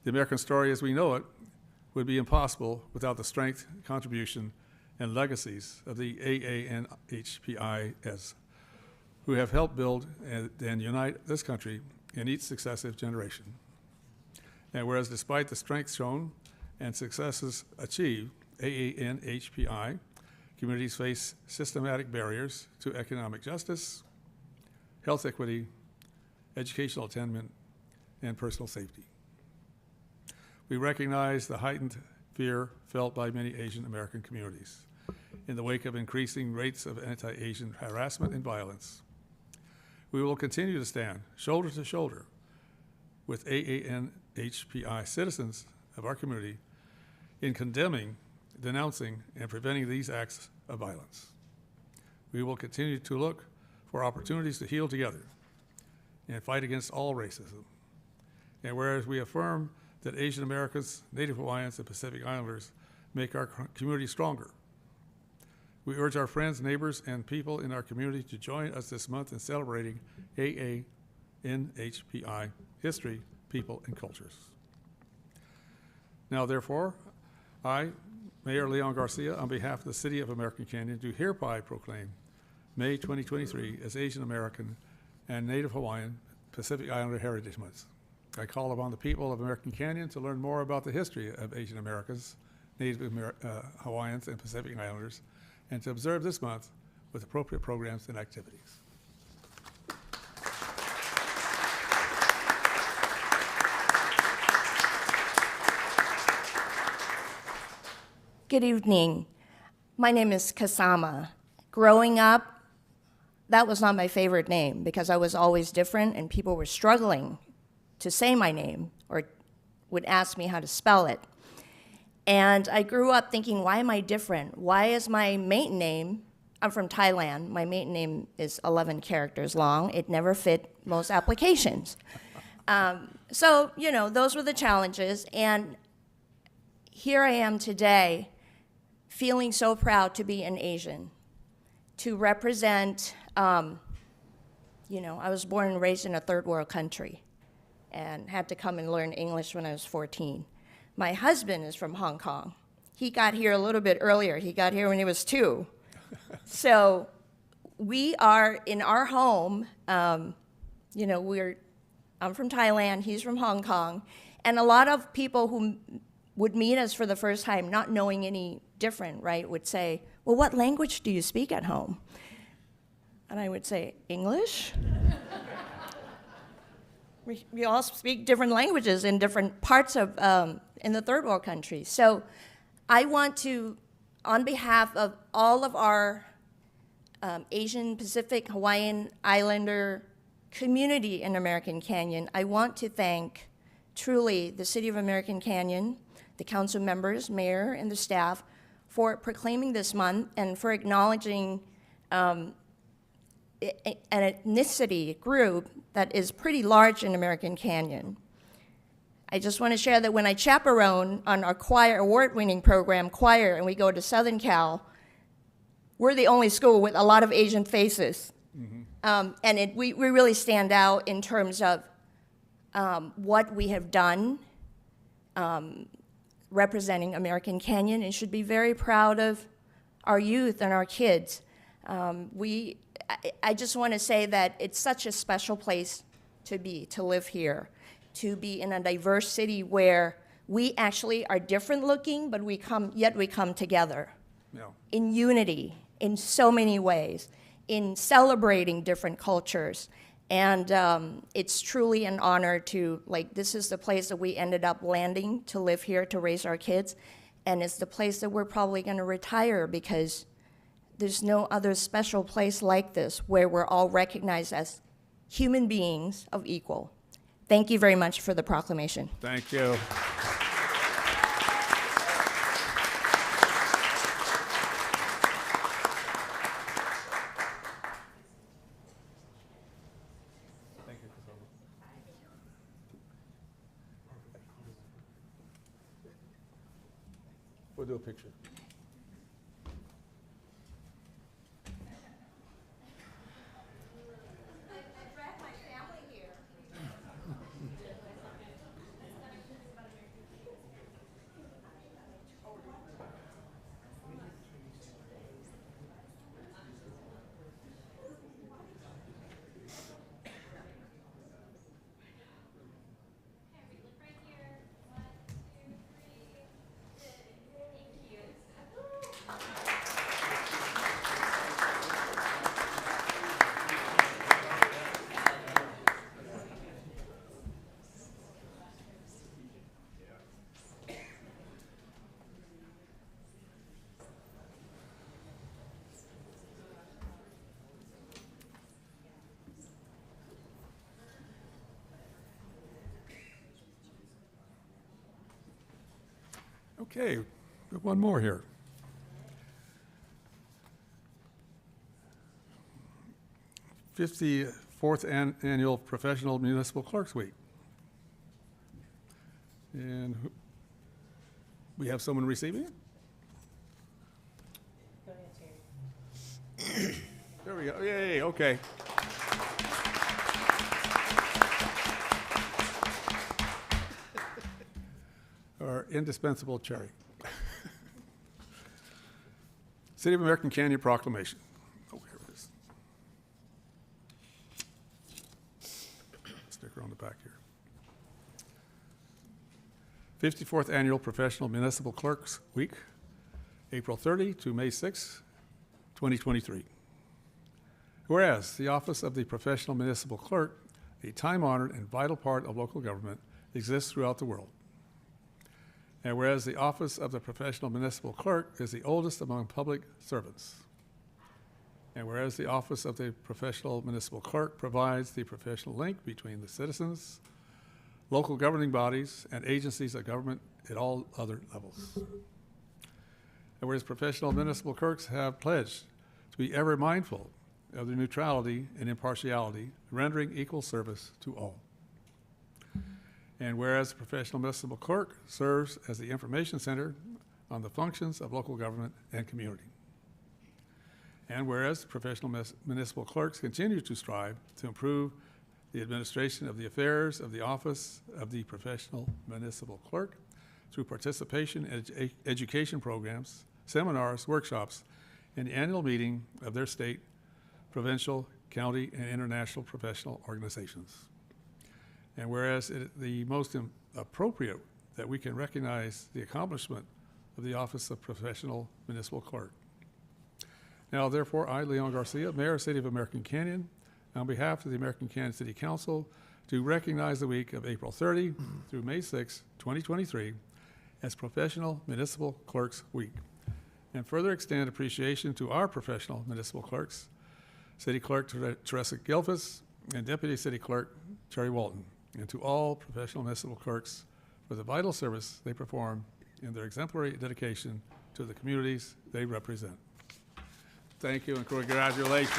The American story as we know it would be impossible without the strength, contribution, and legacies of the AANHPIs, who have helped build and unite this country in each successive generation. And whereas despite the strength shown and successes achieved, AANHPI communities face systematic barriers to economic justice, health equity, educational attainment, and personal safety. We recognize the heightened fear felt by many Asian American communities in the wake of increasing rates of anti-Asian harassment and violence. We will continue to stand shoulder to shoulder with AANHPI citizens of our community in condemning, denouncing, and preventing these acts of violence. We will continue to look for opportunities to heal together and fight against all racism. And whereas we affirm that Asian Americans, Native Hawaiians, and Pacific Islanders make our community stronger, We urge our friends, neighbors, and people in our community to join us this month in celebrating AANHPI, History, People, and Cultures. Now, therefore, I, Mayor Leon Garcia, on behalf of the City of American Canyon, do hereby proclaim May 2023 as Asian American and Native Hawaiian Pacific Islander Heritage Month. I call upon the people of American Canyon to learn more about the history of Asian Americans, Native Hawaiians, and Pacific Islanders, and to observe this month with appropriate programs and activities. Good evening. My name is Kasama. Growing up, that was not my favorite name because I was always different and people were struggling to say my name or would ask me how to spell it. And I grew up thinking, why am I different? Why is my maiden name, I'm from Thailand, my maiden name is 11 characters long. It never fit most applications. So, you know, those were the challenges. And here I am today, feeling so proud to be an Asian, to represent, you know, I was born and raised in a third world country and had to come and learn English when I was 14. My husband is from Hong Kong. He got here a little bit earlier. He got here when he was 2. So we are in our home, you know, I'm from Thailand, he's from Hong Kong, and a lot of people who would meet us for the first time, not knowing any different, right, would say, well, what language do you speak at home? And I would say, English? we all speak different languages in different parts of, in the third world countries. So I want to, on behalf of all of our Asian, Pacific, Hawaiian, Islander community in American Canyon, I want to thank truly the City of American Canyon, the council members, mayor, and the staff for proclaiming this month and for acknowledging an ethnicity group that is pretty large in American Canyon. I just want to share that when I chaperone on our choir award-winning program, Choir, and we go to Southern Cal, we're the only school with a lot of Asian faces. Mm-hmm. And we really stand out in terms of what we have done representing American Canyon, and should be very proud of our youth and our kids. I just want to say that it's such a special place to live here, to be in a diverse city where we actually are different looking, but yet we come together in unity in so many ways, in celebrating different cultures. And it's truly an honor to, this is the place that we ended up landing to live here, to raise our kids. And it's the place that we're probably going to retire because there's no other special place like this where we're all recognized as human beings of equal. Thank you very much for the proclamation. Thank you. We'll do a picture. Okay, we have one more here. 54th Annual Professional Municipal Clerks Week. And we have someone receiving it? we go. Yay, okay. Our indispensable cherry. City of American Canyon Proclamation. Oh, here it is. Sticker on the back here. 54th Annual Professional Municipal Clerks Week, April 30 to May 6, 2023. Whereas the office of the professional municipal clerk, a time-honored and vital part of local government, exists throughout the world. And whereas the office of the professional municipal clerk is the oldest among public servants. And whereas the office of the professional municipal clerk provides the professional link between the citizens, local governing bodies, and agencies of government at all other levels. And whereas professional municipal clerks have pledged to be ever mindful of their neutrality and impartiality, rendering equal service to all. And whereas the professional municipal clerk serves as the information center on the functions of local government and community. And whereas professional municipal clerks continue to strive to improve the administration of the affairs of the office of the professional municipal clerk through participation in education programs, seminars, workshops, and the annual meeting of their state, provincial, county, and international professional organizations. And whereas it is the most appropriate that we can recognize the accomplishment of the office of professional municipal clerk. Now, therefore, I, Leon Garcia, Mayor, City of American Canyon, on behalf of the American Canyon City Council, do recognize the week of April 30 through May 6, 2023, as Professional Municipal Clerks Week, and further extend appreciation to our professional municipal clerks, City Clerk Teresa Gilfus and Deputy City Clerk Cherry Walton, and to all professional municipal clerks for the vital service they perform in their exemplary dedication to the communities they represent. Thank you and congratulations.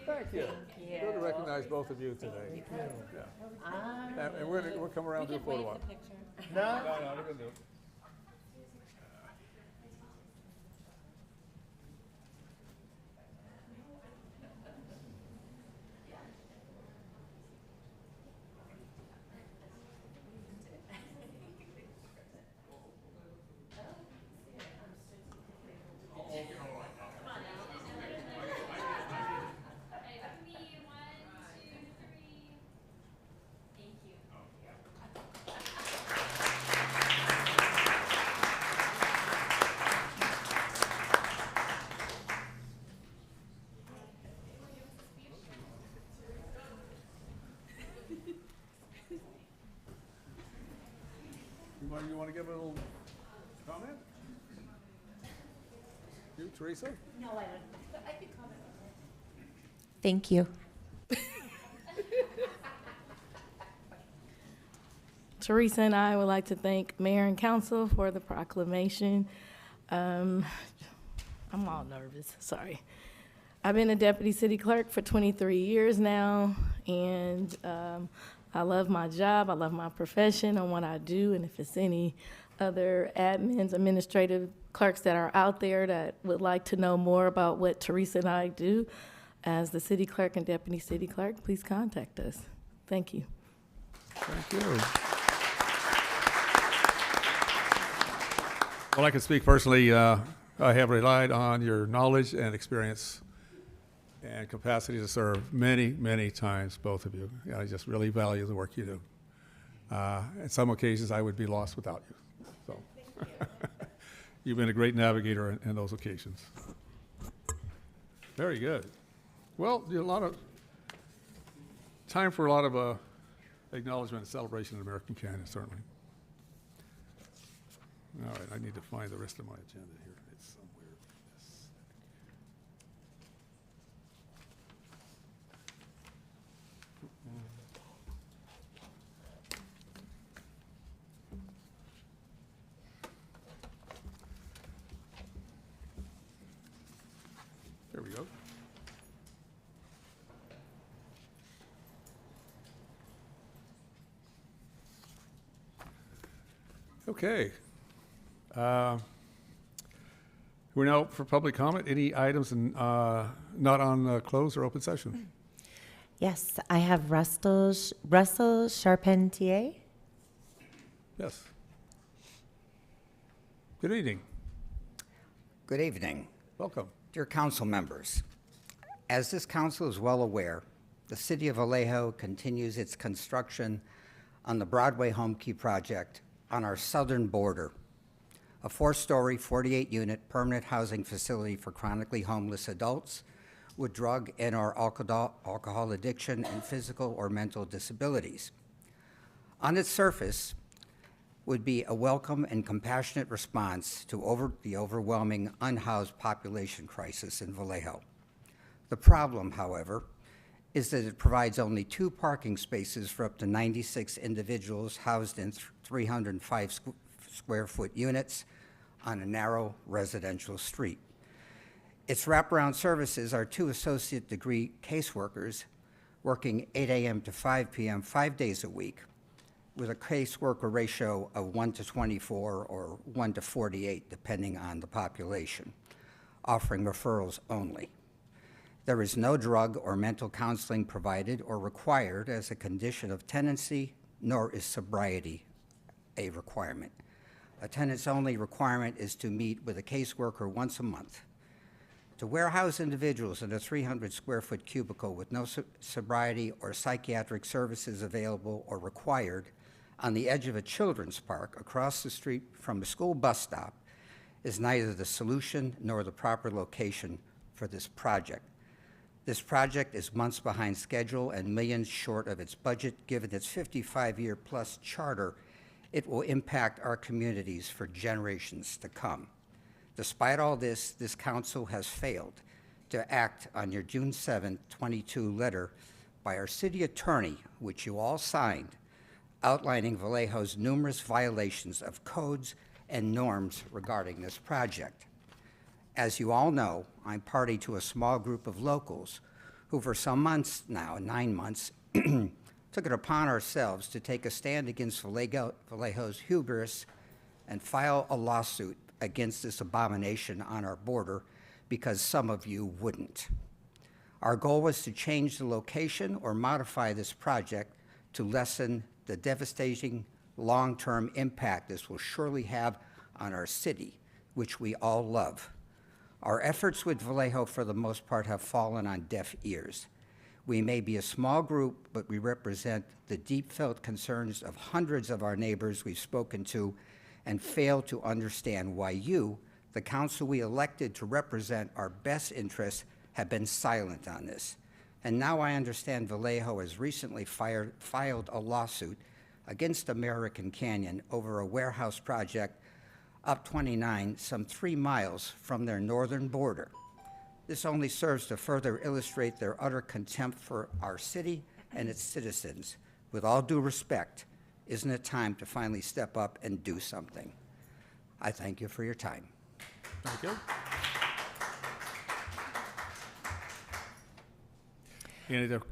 Thank you. Good to recognize both of you today. Yeah. And we're coming around to a photo op. No? No, we're gonna do it. You want to give a little comment? You, Teresa? No, I don't. I can comment. Thank you. Teresa and I would like to thank Mayor and Council for the proclamation. I'm all nervous, sorry. I've been a deputy city clerk for 23 years now, and I love my job, I love my profession and what I do, and if it's any other admins, administrative clerks that are out there that would like to know more about what Teresa and I do as the city clerk and deputy city clerk, please contact us. Thank you. Thank you. Well, I can speak personally. I have relied on your knowledge and experience and capacity to serve many, many times, both of you. I just really value the work you do. At some occasions, I would be lost without you. So, you've been a great navigator in those occasions. Very good. Well, a lot of time for a lot of acknowledgement and celebration in American Canyon, certainly. All right, I need to find the rest of my agenda here. It's somewhere in this. There we go. Okay. We're now for public comment. Any items not on closed or open session? Yes, I have Russell Charpentier. Yes. Good evening. Good evening. Welcome. Dear council members, as this council is well aware, the city of Vallejo continues its construction on the Broadway Homekey project on our southern border, a 4-story, 48-unit permanent housing facility for chronically homeless adults with drug and or alcohol addiction and physical or mental disabilities. On its surface would be a welcome and compassionate response to the overwhelming unhoused population crisis in Vallejo. The problem, however, is that it provides only 2 parking spaces for up to 96 individuals housed in 305 square foot units on a narrow residential street. Its wraparound services are 2 associate degree caseworkers working 8 a.m. to 5 p.m. 5 days a week with a caseworker ratio of 1:24 or 1:48, depending on the population, offering referrals only. There is no drug or mental counseling provided or required as a condition of tenancy, nor is sobriety a requirement. A tenants-only requirement is to meet with a caseworker once a month. To warehouse individuals in a 300-square-foot cubicle with no sobriety or psychiatric services available or required on the edge of a children's park across the street from a school bus stop is neither the solution nor the proper location for this project. This project is months behind schedule and millions short of its budget. Given its 55-year-plus charter, it will impact our communities for generations to come. Despite all this, this council has failed to act on your June 7, 22 letter by our city attorney, which you all signed, outlining Vallejo's numerous violations of codes and norms regarding this project. As you all know, I'm party to a small group of locals who for some months now, 9 months, took it upon ourselves to take a stand against Vallejo's hubris and file a lawsuit against this abomination on our border because some of you wouldn't. Our goal was to change the location or modify this project to lessen the devastating long-term impact this will surely have on our city, which we all love. Our efforts with Vallejo, for the most part, have fallen on deaf ears. We may be a small group, but we represent the deep-felt concerns of hundreds of our neighbors we've spoken to and fail to understand why you, the council we elected to represent our best interests, have been silent on this. And now I understand Vallejo has recently filed a lawsuit against American Canyon over a warehouse project up 29, some 3 miles from their northern border. This only serves to further illustrate their utter contempt for our city and its citizens. With all due respect, isn't it time to finally step up and do something? I thank you for your time. Thank you.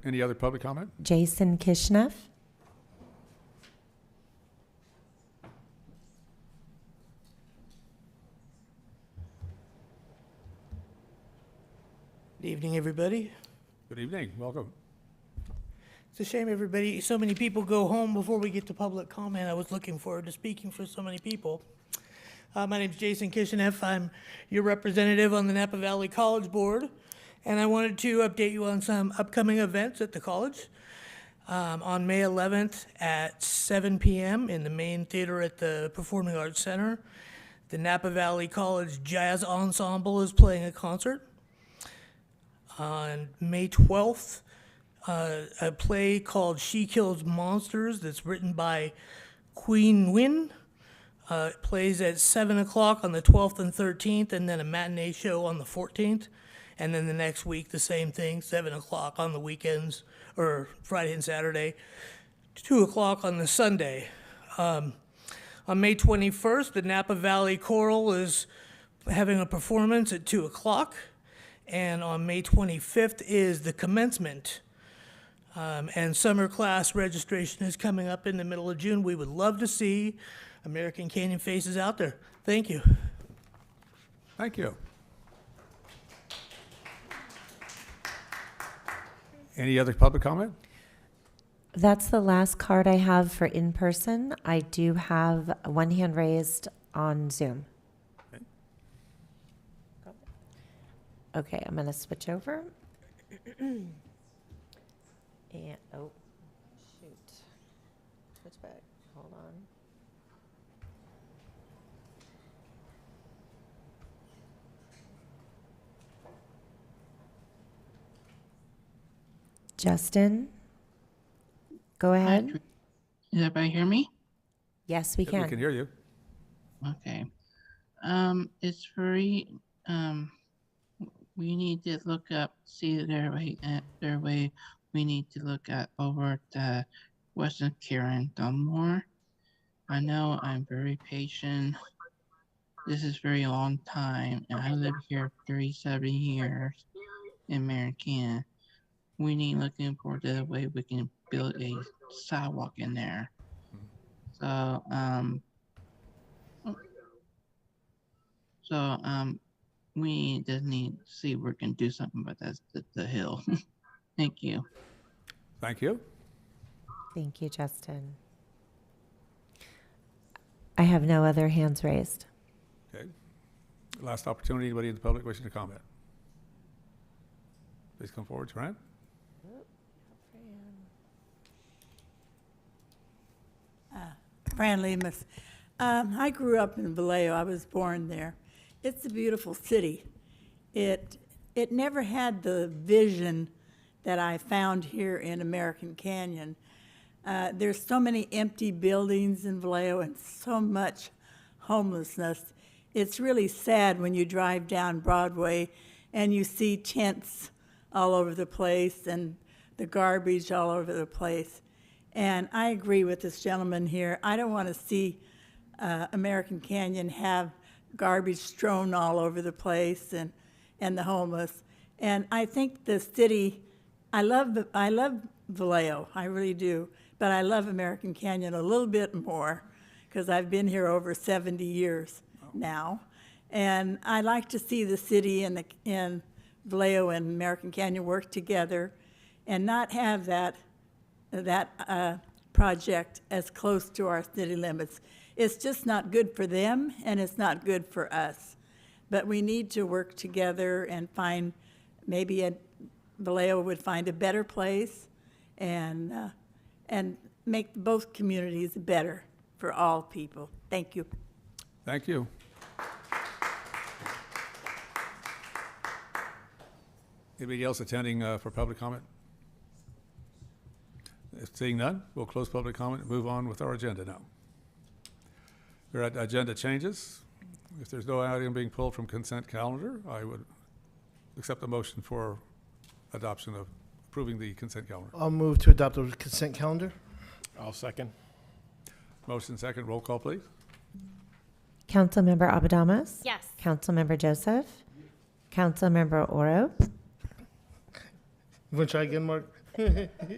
Any other public comment? Jason Kishnev. Good evening, everybody. Good evening. Welcome. It's a shame so many people go home before we get to public comment. I was looking forward to speaking for so many people. My name's Jason Kishinev. I'm your representative on the Napa Valley College Board, and I wanted to update you on some upcoming events at the college. On May 11th at 7 p.m. in the main theater at the Performing Arts Center, the Napa Valley College Jazz Ensemble is playing a concert. On May 12th, a play called She Kills Monsters that's written by Queen Nguyen plays at 7 o'clock on the 12th and 13th, and then a matinee show on the 14th. And then the next week, the same thing, 7 o'clock on the weekends, or Friday and Saturday, 2 o'clock on the Sunday. On May 21st, the Napa Valley Choral is having a performance at 2 o'clock. And on May 25th is the commencement. And summer class registration is coming up in the middle of June. We would love to see American Canyon faces out there. Thank you. Thank you. Any other public comment? That's the last card I have for in-person. I do have one hand raised on Zoom. Okay, I'm going to switch over. And, oh, shoot. Switch back. Hold on. Justin, go ahead. Does everybody hear me? Yes, we can. We can hear you. Okay. It's very, we need to look up, see their way, we need to look at over at the Western Karen Dunmore. I know I'm very patient. This is very long time, and I live here 37 years in Marican. We need looking for the way we can build a sidewalk in there. So, we just need to see if we can do something about that, the hill. Thank you. Thank you. Thank you, Justin. I have no other hands raised. Okay. Last opportunity. Anybody in the public wishing to comment? Please come forward, Fran. Fran Lemus. I grew up in Vallejo. I was born there. It's a beautiful city. It never had the vision that I found here in American Canyon. There's so many empty buildings in Vallejo and so much homelessness. It's really sad when you drive down Broadway and you see tents all over the place and the garbage all over the place. And I agree with this gentleman here. I don't want to see American Canyon have garbage strewn all over the place and the homeless. And I think the city, I love Vallejo, I really do, but I love American Canyon a little bit more because I've been here over 70 years now. And I like to see the city and Vallejo and American Canyon work together and not have that project as close to our city limits. It's just not good for them, and it's not good for us. But we need to work together and find, maybe Vallejo would find a better place and make both communities better for all people. Thank you. Thank you. Anybody else attending for public comment? If seeing none, we'll close public comment and move on with our agenda now. We're at agenda changes. If there's no item being pulled from consent calendar, I would accept the motion for adoption of approving the consent calendar. I'll move to adopt the consent calendar. I'll second. Motion second, roll call, please. Councilmember Abadamas? Yes. Councilmember Joseph? Councilmember Oro? You want to try again, Mark?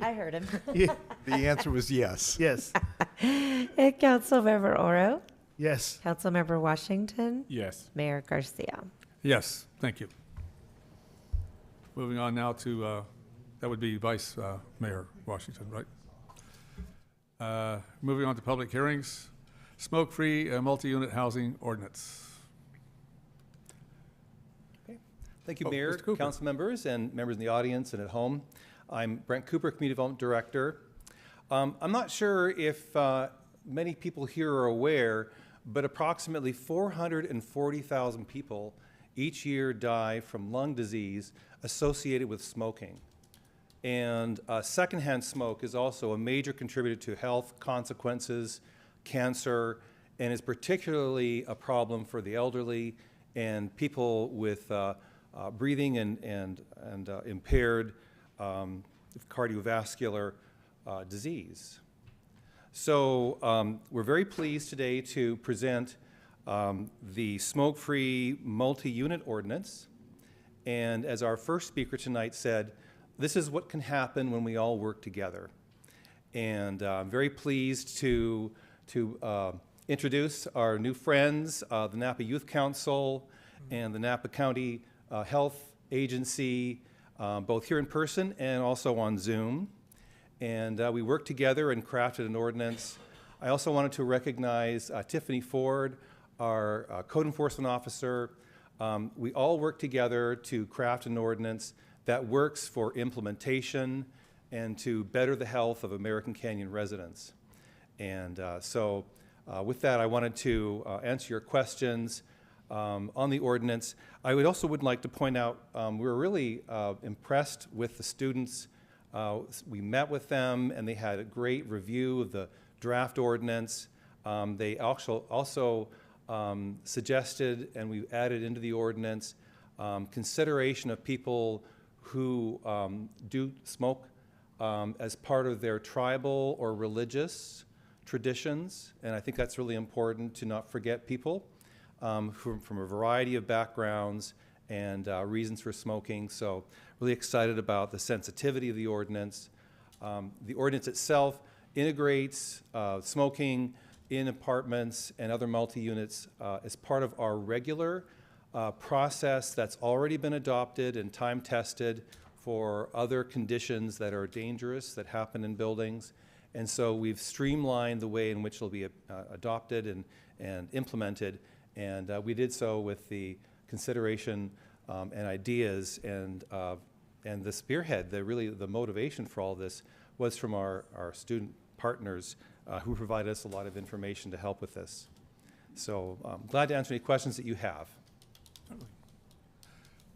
I heard him. Yeah. The answer was yes. Yes. Councilmember Oro? Yes. Councilmember Washington? Yes. Mayor Garcia? Yes, thank you. Moving on now to, that would be Vice Mayor Washington, right? Moving on to public hearings, smoke-free multi-unit housing ordinance. Thank you, Mayor, Mr. Cooper. council members, and members in the audience and at home. I'm Brent Cooper, Community Development Director. I'm not sure if many people here are aware, but approximately 440,000 people each year die from lung disease associated with smoking. And secondhand smoke is also a major contributor to health consequences, cancer, and is particularly a problem for the elderly and people with breathing and impaired cardiovascular disease. So we're very pleased today to present the smoke-free multi-unit ordinance. And as our first speaker tonight said, this is what can happen when we all work together. And I'm very pleased to introduce our new friends, the Napa Youth Council and the Napa County Health Agency, both here in person and also on Zoom. And we worked together and crafted an ordinance. I also wanted to recognize Tiffany Ford, our code enforcement officer. We all worked together to craft an ordinance that works for implementation and to better the health of American Canyon residents. And so with that, I wanted to answer your questions on the ordinance. I would like to point out, we were really impressed with the students. We met with them and they had a great review of the draft ordinance. They also suggested, and we added into the ordinance, consideration of people who do smoke as part of their tribal or religious traditions. And I think that's really important to not forget people from a variety of backgrounds and reasons for smoking. So really excited about the sensitivity of the ordinance. The ordinance itself integrates smoking in apartments and other multi-units as part of our regular process that's already been adopted and time-tested for other conditions that are dangerous that happen in buildings. And so we've streamlined the way in which it'll be adopted and implemented. And we did so with the consideration and ideas and the spearhead, the motivation for all this was from our student partners who provided us a lot of information to help with this. So glad to answer any questions that you have.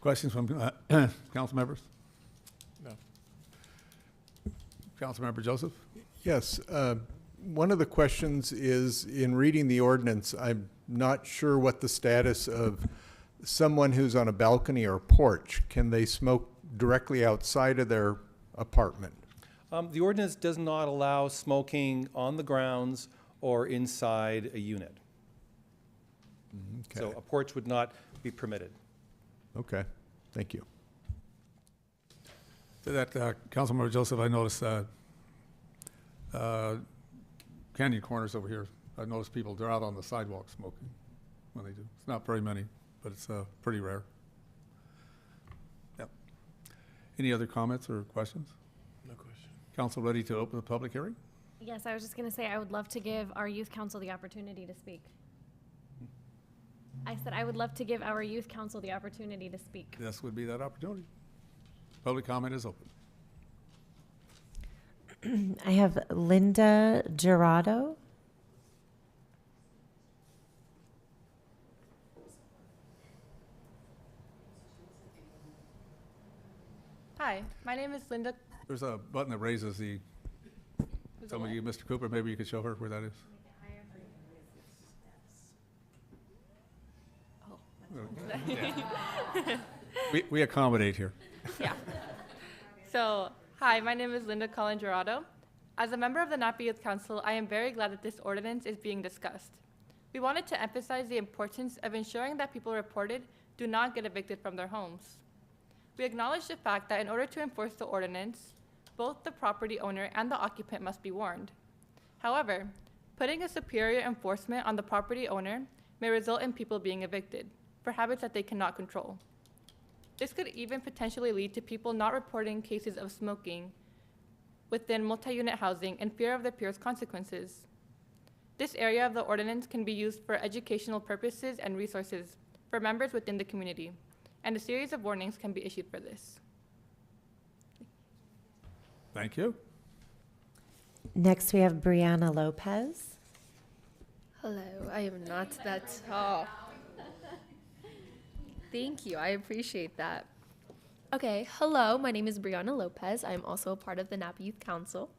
Questions from council members? No. Councilmember Joseph? Yes. One of the questions is, in reading the ordinance, I'm not sure what the status of someone who's on a balcony or porch. Can they smoke directly outside of their apartment? The ordinance does not allow smoking on the grounds or inside a unit. Okay. So a porch would not be permitted. Okay, thank you. To that, Councilmember Joseph, I noticed Canyon Corners over here, I noticed people, they're out on the sidewalk smoking when they do. It's not very many, but it's pretty rare. Yep. Any other comments or questions? No question. Council ready to open the public hearing? Yes, I was just going to say I would love to give our youth council the opportunity to speak. I said I would love to give our youth council the opportunity to speak. This would be that opportunity. Public comment is open. I have Linda Gerardo. Hi, my name is Linda. There's a button that raises the, some of you, Mr. Cooper, maybe you could show her where that is. We accommodate here. Yeah. So, hi, my name is Linda Collin Gerardo. As a member of the Napa Youth Council, I am very glad that this ordinance is being discussed. We wanted to emphasize the importance of ensuring that people reported do not get evicted from their homes. We acknowledge the fact that in order to enforce the ordinance, both the property owner and the occupant must be warned. However, putting a superior enforcement on the property owner may result in people being evicted for habits that they cannot control. This could even potentially lead to people not reporting cases of smoking within multi-unit housing in fear of the peers' consequences. This area of the ordinance can be used for educational purposes and resources for members within the community, and a series of warnings can be issued for this. Thank you. Next, we have Brianna Lopez. Hello, I am not that tall. Thank you, I appreciate that. Okay, hello, my name is Brianna Lopez. I'm also a part of the Napa Youth Council.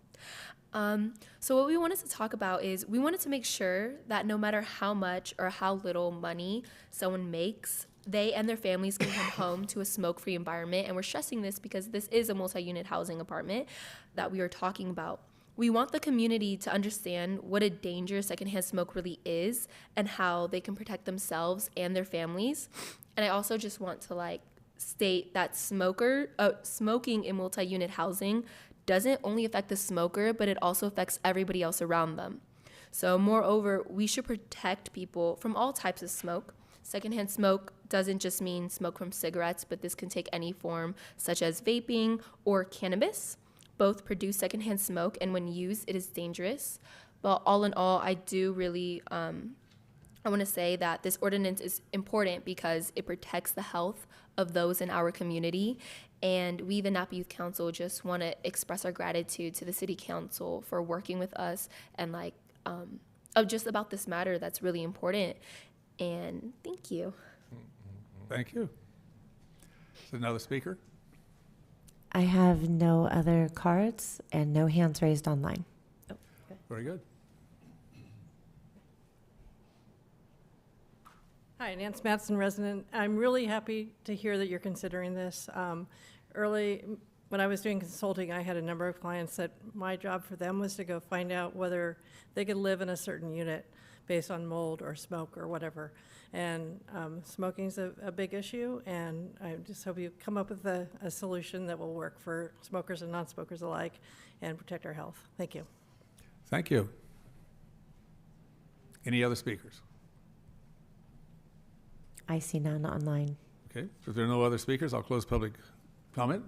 So what we wanted to talk about is we wanted to make sure that no matter how much or how little money someone makes, they and their families can come home to a smoke-free environment. And we're stressing this because this is a multi-unit housing apartment that we are talking about. We want the community to understand what a dangerous secondhand smoke really is and how they can protect themselves and their families. And I also just want to state that smoking in multi-unit housing doesn't only affect the smoker, but it also affects everybody else around them. So moreover, we should protect people from all types of smoke. Secondhand smoke doesn't just mean smoke from cigarettes, but this can take any form, such as vaping or cannabis. Both produce secondhand smoke, and when used, it is dangerous. But all in all, I do really, I want to say that this ordinance is important because it protects the health of those in our community. And we, the Napa Youth Council, just want to express our gratitude to the City Council for working with us and just about this matter that's really important. And thank you. Thank you. Is there another speaker? I have no other cards and no hands raised online. Very good. Hi, Nance Matson, resident. I'm really happy to hear that you're considering this. Early, when I was doing consulting, I had a number of clients that my job for them was to go find out whether they could live in a certain unit based on mold or smoke or whatever. And smoking's a big issue, and I just hope you come up with a solution that will work for smokers and non-smokers alike and protect our health. Thank you. Thank you. Any other speakers? I see none online. Okay, if there are no other speakers, I'll close public comment,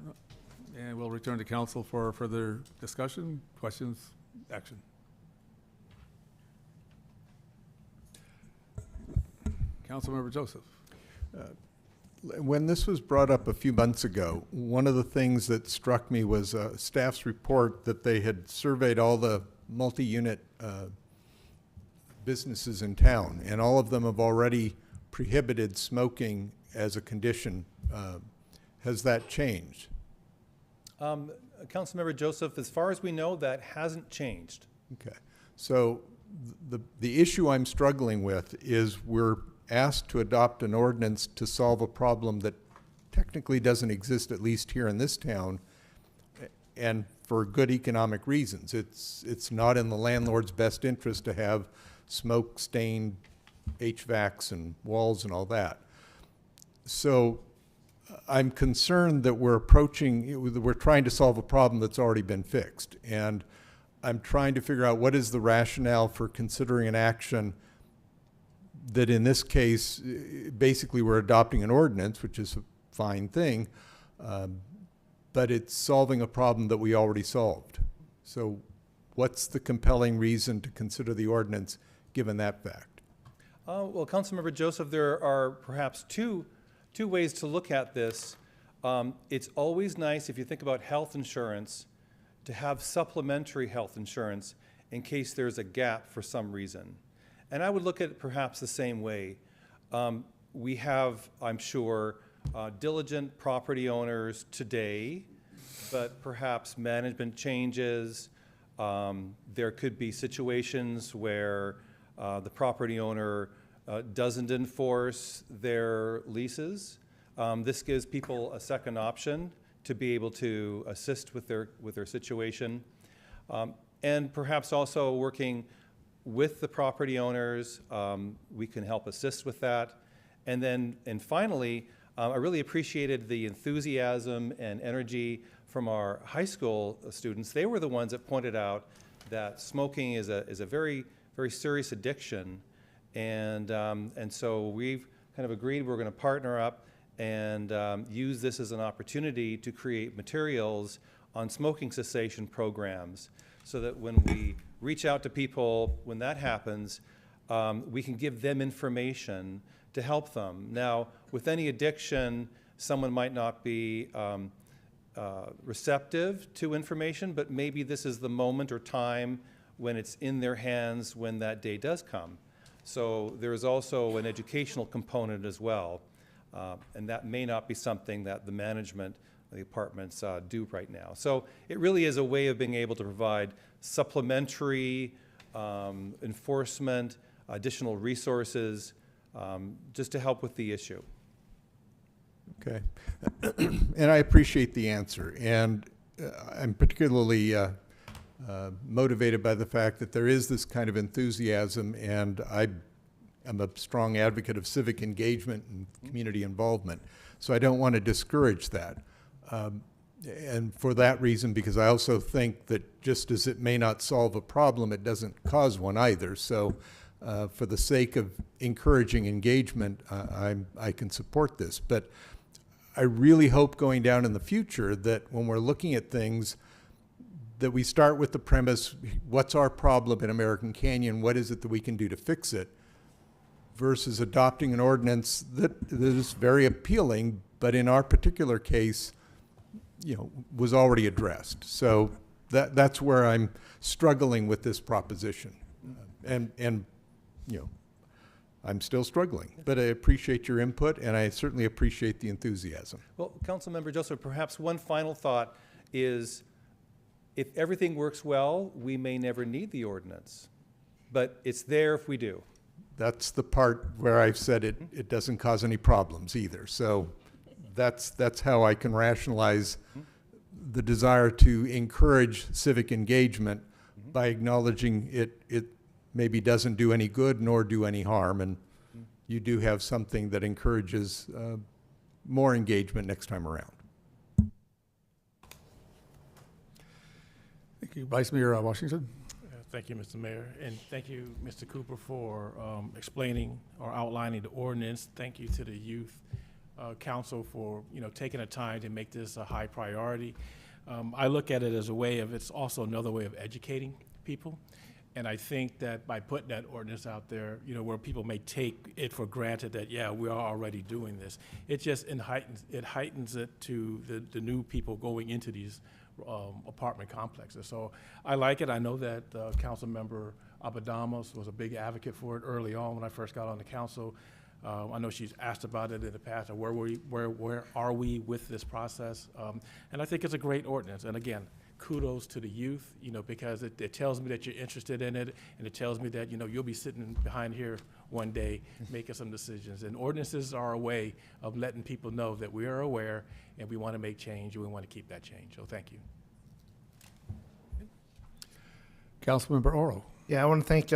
and we'll return to council for further discussion, questions, action. Councilmember Joseph. When this was brought up a few months ago, one of the things that struck me was staff's report that they had surveyed all the multi-unit businesses in town, and all of them have already prohibited smoking as a condition. Has that changed? Councilmember Joseph, as far as we know, that hasn't changed. Okay. So the issue I'm struggling with is we're asked to adopt an ordinance to solve a problem that technically doesn't exist, at least here in this town, and for good economic reasons. It's not in the landlord's best interest to have smoke-stained HVACs and walls and all that. So I'm concerned that we're trying to solve a problem that's already been fixed. And I'm trying to figure out what is the rationale for considering an action that in this case, basically we're adopting an ordinance, which is a fine thing, but it's solving a problem that we already solved. So what's the compelling reason to consider the ordinance given that fact? Well, Councilmember Joseph, there are perhaps two ways to look at this. It's always nice, if you think about health insurance, to have supplementary health insurance in case there's a gap for some reason. And I would look at it perhaps the same way. We have, I'm sure, diligent property owners today, but perhaps management changes. There could be situations where the property owner doesn't enforce their leases. This gives people a second option to be able to assist with their situation. And perhaps also working with the property owners, we can help assist with that. And finally, I really appreciated the enthusiasm and energy from our high school students. They were the ones that pointed out that smoking is a very, very serious addiction. And so we've kind of agreed we're going to partner up and use this as an opportunity to create materials on smoking cessation programs so that when we reach out to people when that happens, we can give them information to help them. Now, with any addiction, someone might not be receptive to information, but maybe this is the moment or time when it's in their hands when that day does come. So there is also an educational component as well, and that may not be something that the management, the apartments do right now. So it really is a way of being able to provide supplementary enforcement, additional resources, just to help with the issue. Okay. And I appreciate the answer. And I'm particularly motivated by the fact that there is this kind of enthusiasm, and I am a strong advocate of civic engagement and community involvement. So I don't want to discourage that. And for that reason, because I also think that just as it may not solve a problem, it doesn't cause one either. So for the sake of encouraging engagement, I can support this. But I really hope going down in the future that when we're looking at things, that we start with the premise, what's our problem in American Canyon? What is it that we can do to fix it? Versus adopting an ordinance that is very appealing, but in our particular case, was already addressed. So that's where I'm struggling with this proposition. And I'm still struggling, but I appreciate your input, and I certainly appreciate the enthusiasm. Well, Councilmember Joseph, perhaps one final thought is, if everything works well, we may never need the ordinance, but it's there if we do. That's the part where I've said it doesn't cause any problems either. So that's how I can rationalize the desire to encourage civic engagement by acknowledging it maybe doesn't do any good nor do any harm, and you do have something that encourages more engagement next time around. Thank you. Vice Mayor Washington. Thank you, Mr. Mayor, and thank you, Mr. Cooper, for explaining or outlining the ordinance. Thank you to the Youth Council for taking the time to make this a high priority. I look at it as a way of, it's also another way of educating people. And I think that by putting that ordinance out there, where people may take it for granted that, yeah, we are already doing this, it just heightens it to the new people going into these apartment complexes. So I like it. I know that Councilmember Abadamas was a big advocate for it early on when I first got on the council. I know she's asked about it in the past, where are we with this process? And I think it's a great ordinance. And again, kudos to the youth, because it tells me that you're interested in it, and it tells me that, you'll be sitting behind here one day making some decisions. And ordinances are a way of letting people know that we are aware and we want to make change, and we want to keep that change. So thank you. Councilmember Oro. Yeah, I want to thank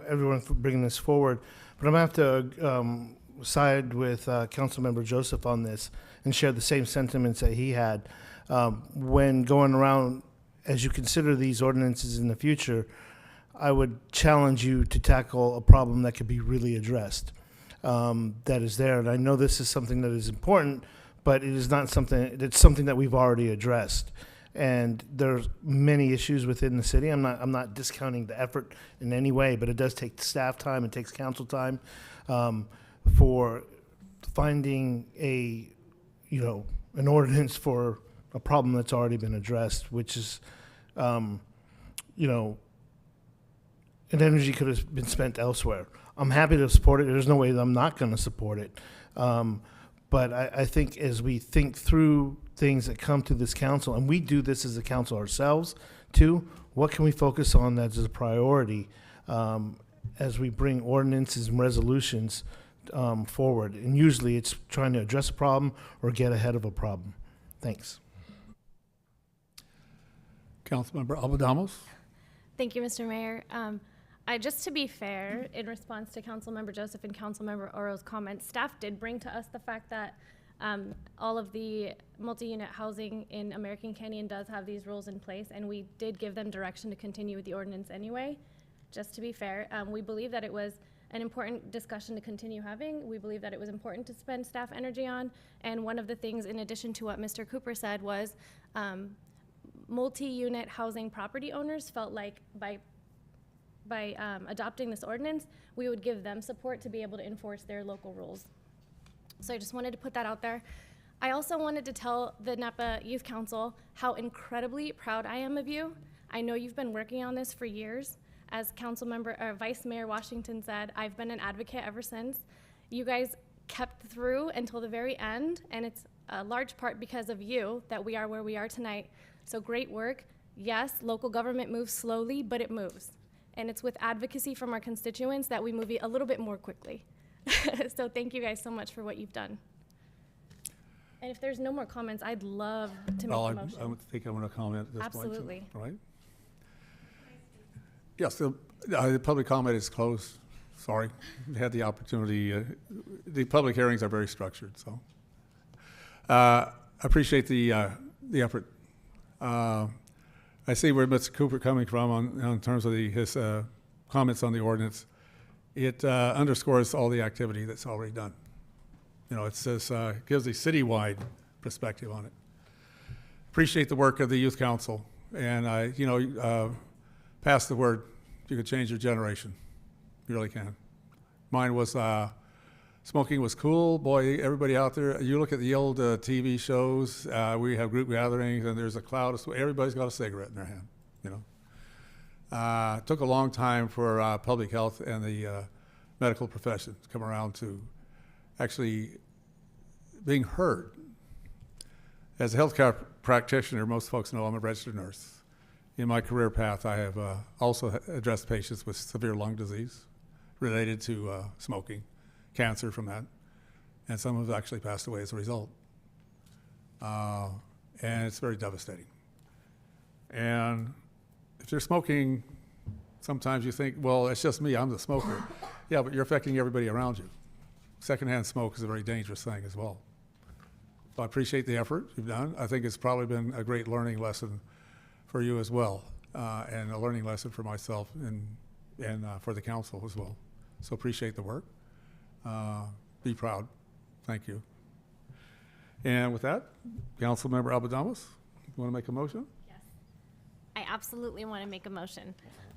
everyone for bringing this forward, but I'm going to have to side with Councilmember Joseph on this and share the same sentiments that he had. When going around, as you consider these ordinances in the future, I would challenge you to tackle a problem that could be really addressed, that is there. And I know this is something that is important, but it is not something, it's something that we've already addressed. And there's many issues within the city. I'm not discounting the effort in any way, but it does take staff time, it takes council time, for finding an ordinance for a problem that's already been addressed, which is, an energy could have been spent elsewhere. I'm happy to support it. There's no way that I'm not going to support it. But I think as we think through things that come to this council, and we do this as a council ourselves too, what can we focus on that is a priority as we bring ordinances and resolutions forward? And usually it's trying to address a problem or get ahead of a problem. Thanks. Councilmember Abadamas. Thank you, Mr. Mayor. Just to be fair, in response to Councilmember Joseph and Councilmember Oro's comments, staff did bring to us the fact that all of the multi-unit housing in American Canyon does have these rules in place, and we did give them direction to continue with the ordinance anyway. Just to be fair, we believe that it was an important discussion to continue having. We believe that it was important to spend staff energy on, and one of the things, in addition to what Mr. Cooper said, was multi-unit housing property owners felt like by adopting this ordinance, we would give them support to be able to enforce their local rules. So I just wanted to put that out there. I also wanted to tell the Napa Youth Council how incredibly proud I am of you. I know you've been working on this for years. As Vice Mayor Washington said, I've been an advocate ever since. You guys kept through until the very end, and it's a large part because of you that we are where we are tonight. So great work. Yes, local government moves slowly, but it moves. And it's with advocacy from our constituents that we move a little bit more quickly. So thank you guys so much for what you've done. And if there's no more comments, I'd love to make a motion. I think I'm going to comment at this Absolutely. point. All right. Yes, the public comment is closed. Sorry, we had the opportunity. The public hearings are very structured, so. appreciate the effort. I see where Mr. Cooper coming from on terms of his comments on the ordinance. It underscores all the activity that's already done. You know, it says, gives a citywide perspective on it. Appreciate the work of the Youth Council, and pass the word. You could change your generation. You really can. Mine was smoking was cool. Boy, everybody out there, you look at the old TV shows, we have group gatherings, and there's a cloud of smoke. Everybody's got a cigarette in their hand, you know. It took a long time for public health and the medical profession to come around to actually being heard. As a healthcare practitioner, most folks know I'm a registered nurse. In my career path, I have also addressed patients with severe lung disease related to smoking, cancer from that, and some have actually passed away as a result. And it's very devastating. And if you're smoking, sometimes you think, well, it's just me, I'm the smoker. Yeah, but you're affecting everybody around you. Secondhand smoke is a very dangerous thing as well. So I appreciate the effort you've done. I think it's probably been a great learning lesson for you as well, and a learning lesson for myself and for the council as well. So appreciate the work. Be proud. Thank you. And with that, Councilmember Abadamas, you want to make a motion? I absolutely want to make a motion.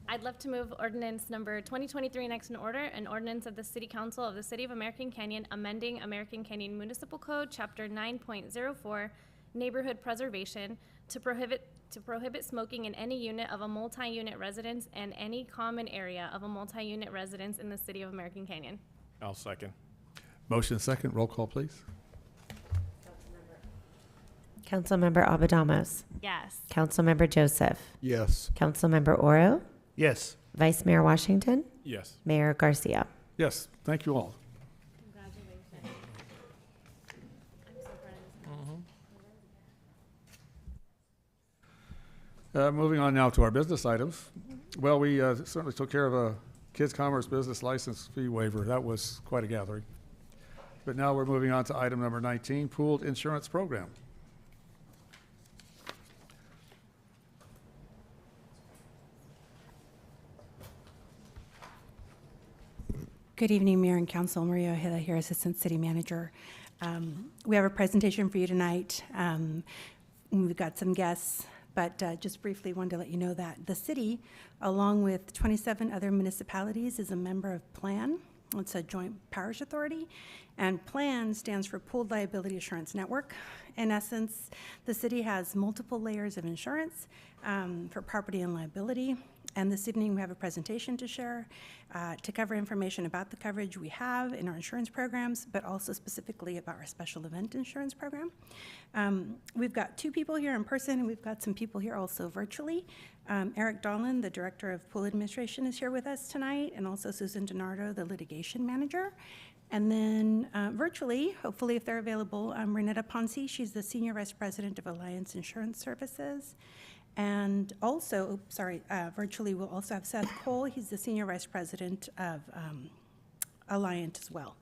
I'd love to move ordinance number 2023 next in order, an ordinance of the City Council of the City of American Canyon amending American Canyon Municipal Code, Chapter 9.04, Neighborhood Preservation, to prohibit smoking in any unit of a multi-unit residence and any common area of a multi-unit residence in the City of American Canyon. I'll second. Motion second. Roll call, please. Councilmember Abadamas. Yes. Councilmember Joseph. Yes. Councilmember Oro. Yes. Vice Mayor Washington. Yes. Mayor Garcia. Yes. Thank you all. Congratulations. Moving on now to our business items. Well, we certainly took care of a Kids Commerce business license fee waiver. That was quite a gathering. But now we're moving on to item number 19, pooled insurance program. Good evening, Mayor and Council. Maria Ojeda here, Assistant City Manager. We have a presentation for you tonight. We've got some guests, but just briefly wanted to let you know that the city, along with 27 other municipalities, is a member of PLAN. It's a joint powers authority, and PLAN stands for Pooled Liability Assurance Network. In essence, the city has multiple layers of insurance for property and liability. And this evening, we have a presentation to share to cover information about the coverage we have in our insurance programs, but also specifically about our special event insurance program. We've got two people here in person, and we've got some people here also virtually. Eric Donlan, the Director of Pool Administration, is here with us tonight, and also Susan DiNardo, the Litigation Manager. And then virtually, hopefully if they're available, Renetta Ponce, she's the Senior Vice President of Alliance Insurance Services. And also, virtually we'll also have Seth Cole. He's the Senior Vice President of Alliant as well,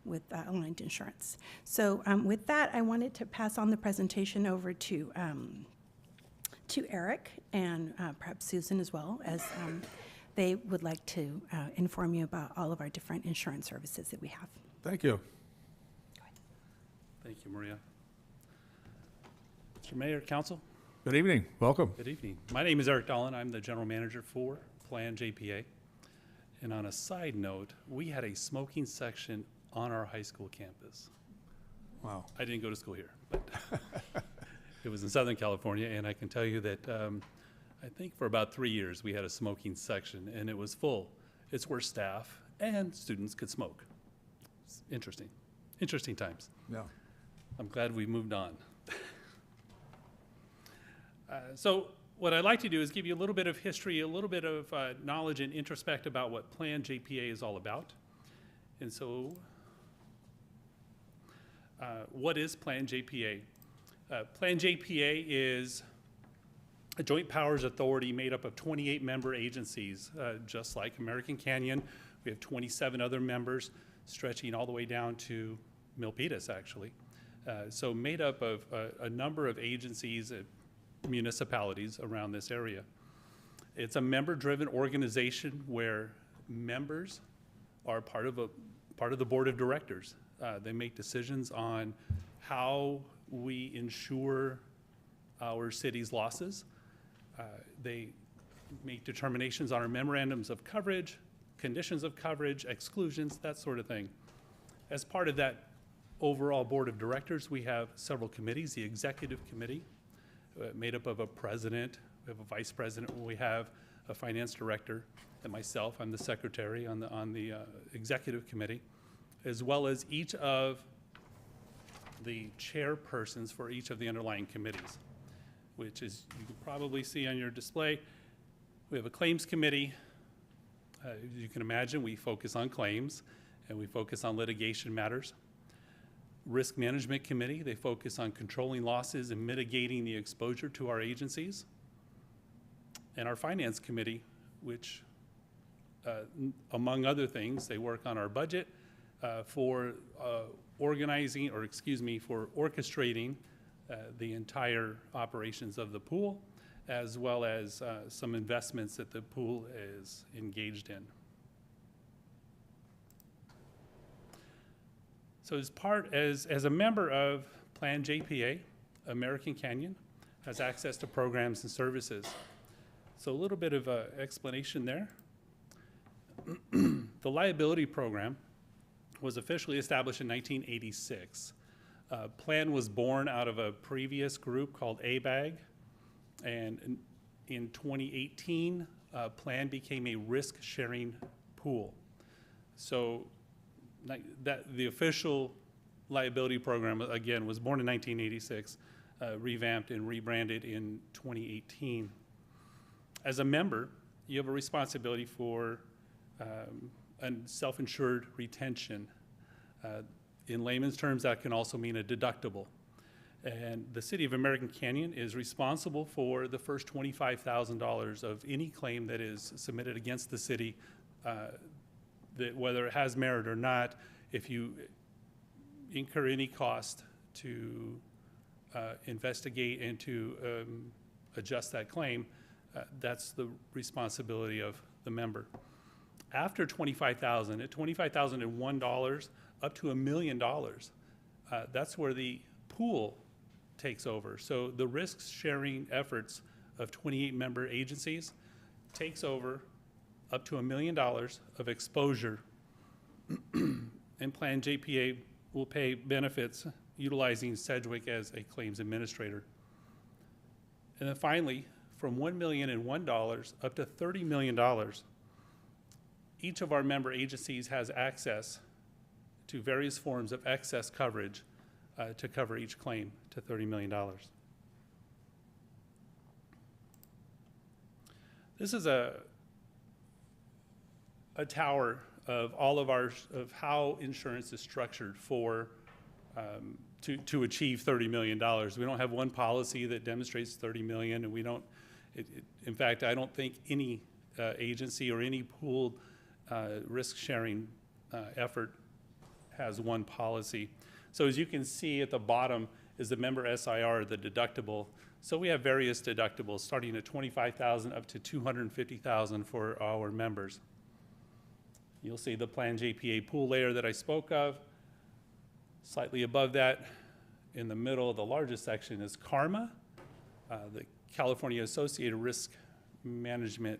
with Alliant Insurance. So with that, I wanted to pass on the presentation over to Eric and perhaps Susan as well, as they would like to inform you about all of our different insurance services that we have. Thank you. Thank you, Maria. Mr. Mayor, Council. Good evening. Welcome. Good evening. My name is Eric Dolan. I'm the General Manager for PLAN JPA. And on a side note, we had a smoking section on our high school campus. Wow. I didn't go to school here, but it was in Southern California, and I can tell you that I think for about 3 years we had a smoking section, and it was full. It's where staff and students could smoke. It's interesting. Interesting times. Yeah. I'm glad we moved on. So what I'd like to do is give you a little bit of history, a little bit of knowledge and introspect about what PLAN JPA is all about. And so what is PLAN JPA? PLAN JPA is a joint powers authority made up of 28 member agencies, just like American Canyon. We have 27 other members stretching all the way down to Milpitas, actually. So made up of a number of agencies, municipalities around this area. It's a member-driven organization where members are part of the board of directors. They make decisions on how we insure our city's losses. They make determinations on our memorandums of coverage, conditions of coverage, exclusions, that sort of thing. As part of that overall board of directors, we have several committees. The executive committee, made up of a president, we have a vice president, we have a finance director, and myself, I'm the secretary on the executive committee, as well as each of the chairpersons for each of the underlying committees, which is, you can probably see on your display. We have a claims committee. As you can imagine, we focus on claims and we focus on litigation matters. Risk management committee, they focus on controlling losses and mitigating the exposure to our agencies. And our finance committee, which among other things, they work on our budget for orchestrating the entire operations of the pool, as well as some investments that the pool is engaged in. So as a member of Plan JPA, American Canyon has access to programs and services. So a little bit of explanation there. The liability program was officially established in 1986. Plan was born out of a previous group called ABAG, and in 2018, Plan became a risk-sharing pool. So the official liability program, again, was born in 1986, revamped and rebranded in 2018. As a member, you have a responsibility for a self-insured retention. In layman's terms, that can also mean a deductible. And the City of American Canyon is responsible for the first $25,000 of any claim that is submitted against the city, that whether it has merit or not. If you incur any cost to investigate and to adjust that claim, that's the responsibility of the member. After $25,000, at $25,001 up to $1 million, that's where the pool takes over. So the risk-sharing efforts of 28 member agencies takes over up to $1 million of exposure, and Plan JPA will pay benefits utilizing Sedgwick as a claims administrator. And then finally, from $1,001 up to $30 million, each of our member agencies has access to various forms of excess coverage to cover each claim to $30 million. This is a tower of all of of how insurance is structured for to achieve $30 million. We don't have one policy that demonstrates $30 million, and we don't. In fact, I don't think any agency or any pooled risk-sharing effort has one policy. So as you can see at the bottom is the member SIR, the deductible. So we have various deductibles starting at $25,000 up to $250,000 for our members. You'll see the Plan JPA pool layer that I spoke of. Slightly above that, in the middle of the largest section, is CARMA, the California Associated Risk Management.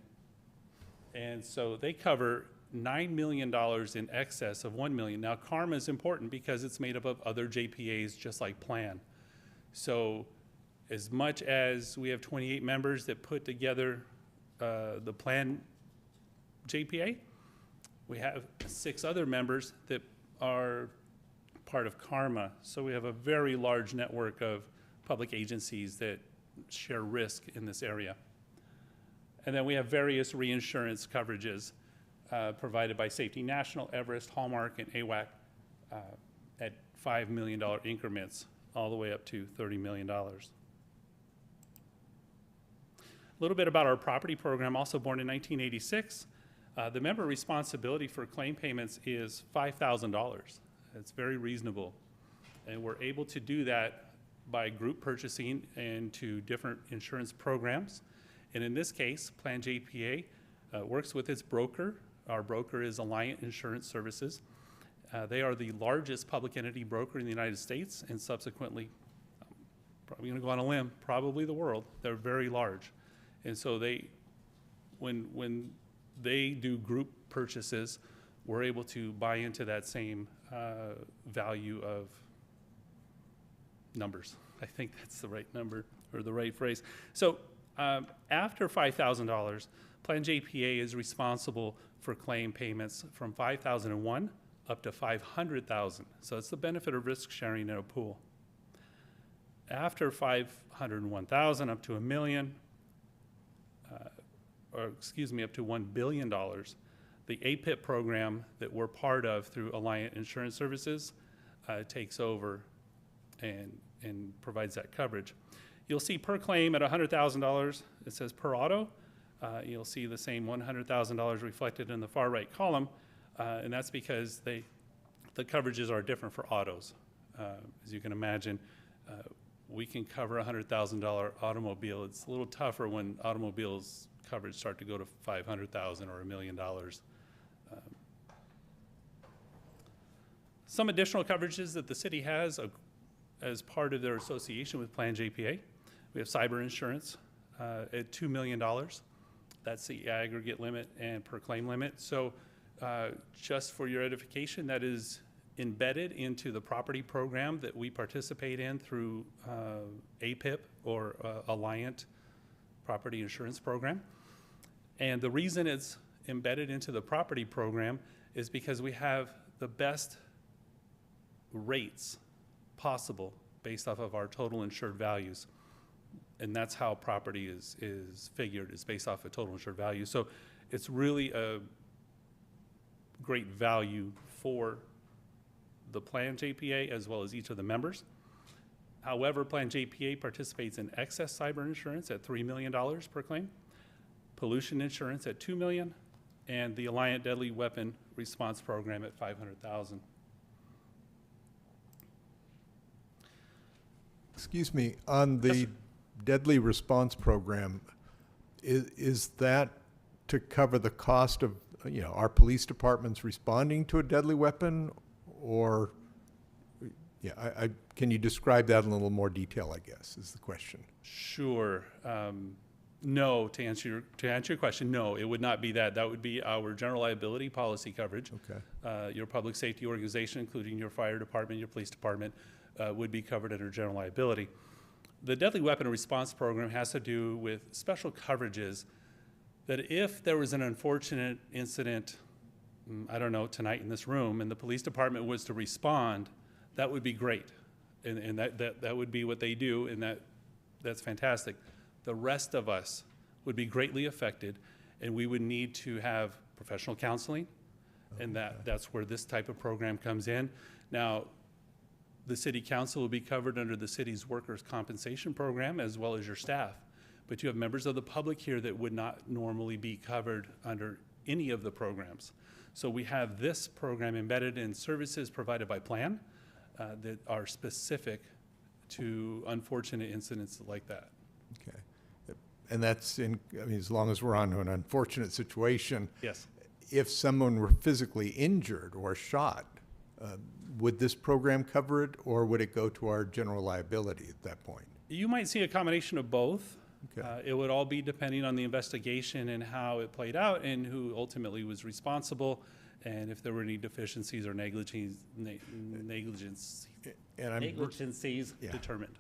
And so they cover $9 million in excess of $1 million. Now, CARMA is important because it's made up of other JPAs just like Plan. So as much as we have 28 members that put together the Plan JPA, we have 6 other members that are part of CARMA. So we have a very large network of public agencies that share risk in this area. And then we have various reinsurance coverages provided by Safety National, Everest, Hallmark, and AWAC at $5 million increments, all the way up to $30 million. A little bit about our property program, also born in 1986. The member responsibility for claim payments is $5,000. It's very reasonable. And we're able to do that by group purchasing into different insurance programs. And in this case, Plan JPA works with its broker. Our broker is Alliant Insurance Services. They are the largest public entity broker in the United States, and subsequently, probably going to go on a limb, probably the world. They're very large. And so when they do group purchases, we're able to buy into that same value of numbers. I think that's the right number, or the right phrase. So after $5,000, Plan JPA is responsible for claim payments from $5,001 up to $500,000. So it's the benefit of risk sharing in a pool. After $501,000 up to $1 million, up to $1 billion, the APIP program that we're part of through Alliant Insurance Services takes over and provides that coverage. You'll see per claim at $100,000, it says per auto. You'll see the same $100,000 reflected in the far right column, and that's because the coverages are different for autos. As you can imagine, we can cover a $100,000 automobile. It's a little tougher when automobiles coverage start to go to $500,000 or $1 million. Some additional coverages that the city has as part of their association with Plan JPA. We have cyber insurance at $2 million. That's the aggregate limit and per claim limit. So just for your edification, that is embedded into the property program that we participate in through APIP or Alliant Property Insurance Program. And the reason it's embedded into the property program is because we have the best rates possible based off of our total insured values. And that's how property is figured, is based off of total insured value. So it's really a great value for the Plan JPA as well as each of the members. However, Plan JPA participates in excess cyber insurance at $3 million per claim, pollution insurance at $2 million, and the Alliant Deadly Weapon Response Program at $500,000. Excuse me, on the Deadly Response Program, is that to cover the cost of, our police departments responding to a deadly weapon? Or, can you describe that in a little more detail, I guess, is the question. Sure. No, to answer your question, no, it would not be that. That would be our general liability policy coverage. Okay. Your public safety organization, including your fire department, your police department, would be covered under general liability. The Deadly Weapon Response Program has to do with special coverages that if there was an unfortunate incident, I don't know, tonight in this room, and the police department was to respond, that would be great. And that would be what they do, and that's fantastic. The rest of us would be greatly affected, and we would need to have professional counseling, and that's where this type of program comes in. Now, the city council will be covered under the city's workers' compensation program as well as your staff. But you have members of the public here that would not normally be covered under any of the programs. So we have this program embedded in services provided by Plan that are specific to unfortunate incidents like that. Okay. And that's as long as we're on to an unfortunate situation. Yes. If someone were physically injured or shot, would this program cover it, or would it go to our general liability at that point? You might see a combination of both. Okay. It would all be depending on the investigation and how it played out and who ultimately was responsible, and if there were any deficiencies or negligencies determined.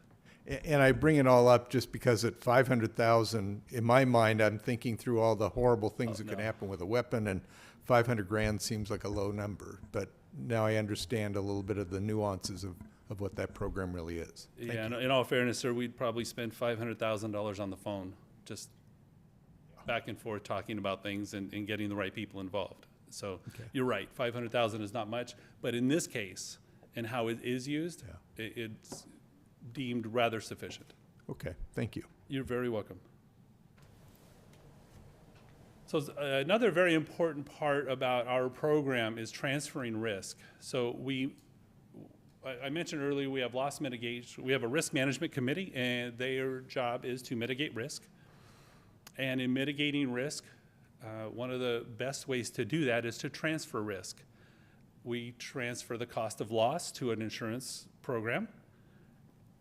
And I bring it all up just because at $500,000, in my mind, I'm thinking through all the horrible things that could happen with a weapon, and $500,000 seems like a low number. But now I understand a little bit of the nuances of what that program really is. Yeah, in all fairness, sir, we'd probably spend $500,000 on the phone, just back and forth talking about things and getting the right people involved. So you're right, $500,000 is not much, but in this case, and how it is used, it's deemed rather sufficient. Okay, thank you. You're very welcome. So another very important part about our program is transferring risk. So I mentioned earlier, we have loss mitigation, we have a risk management committee, and their job is to mitigate risk. And in mitigating risk, one of the best ways to do that is to transfer risk. We transfer the cost of loss to an insurance program.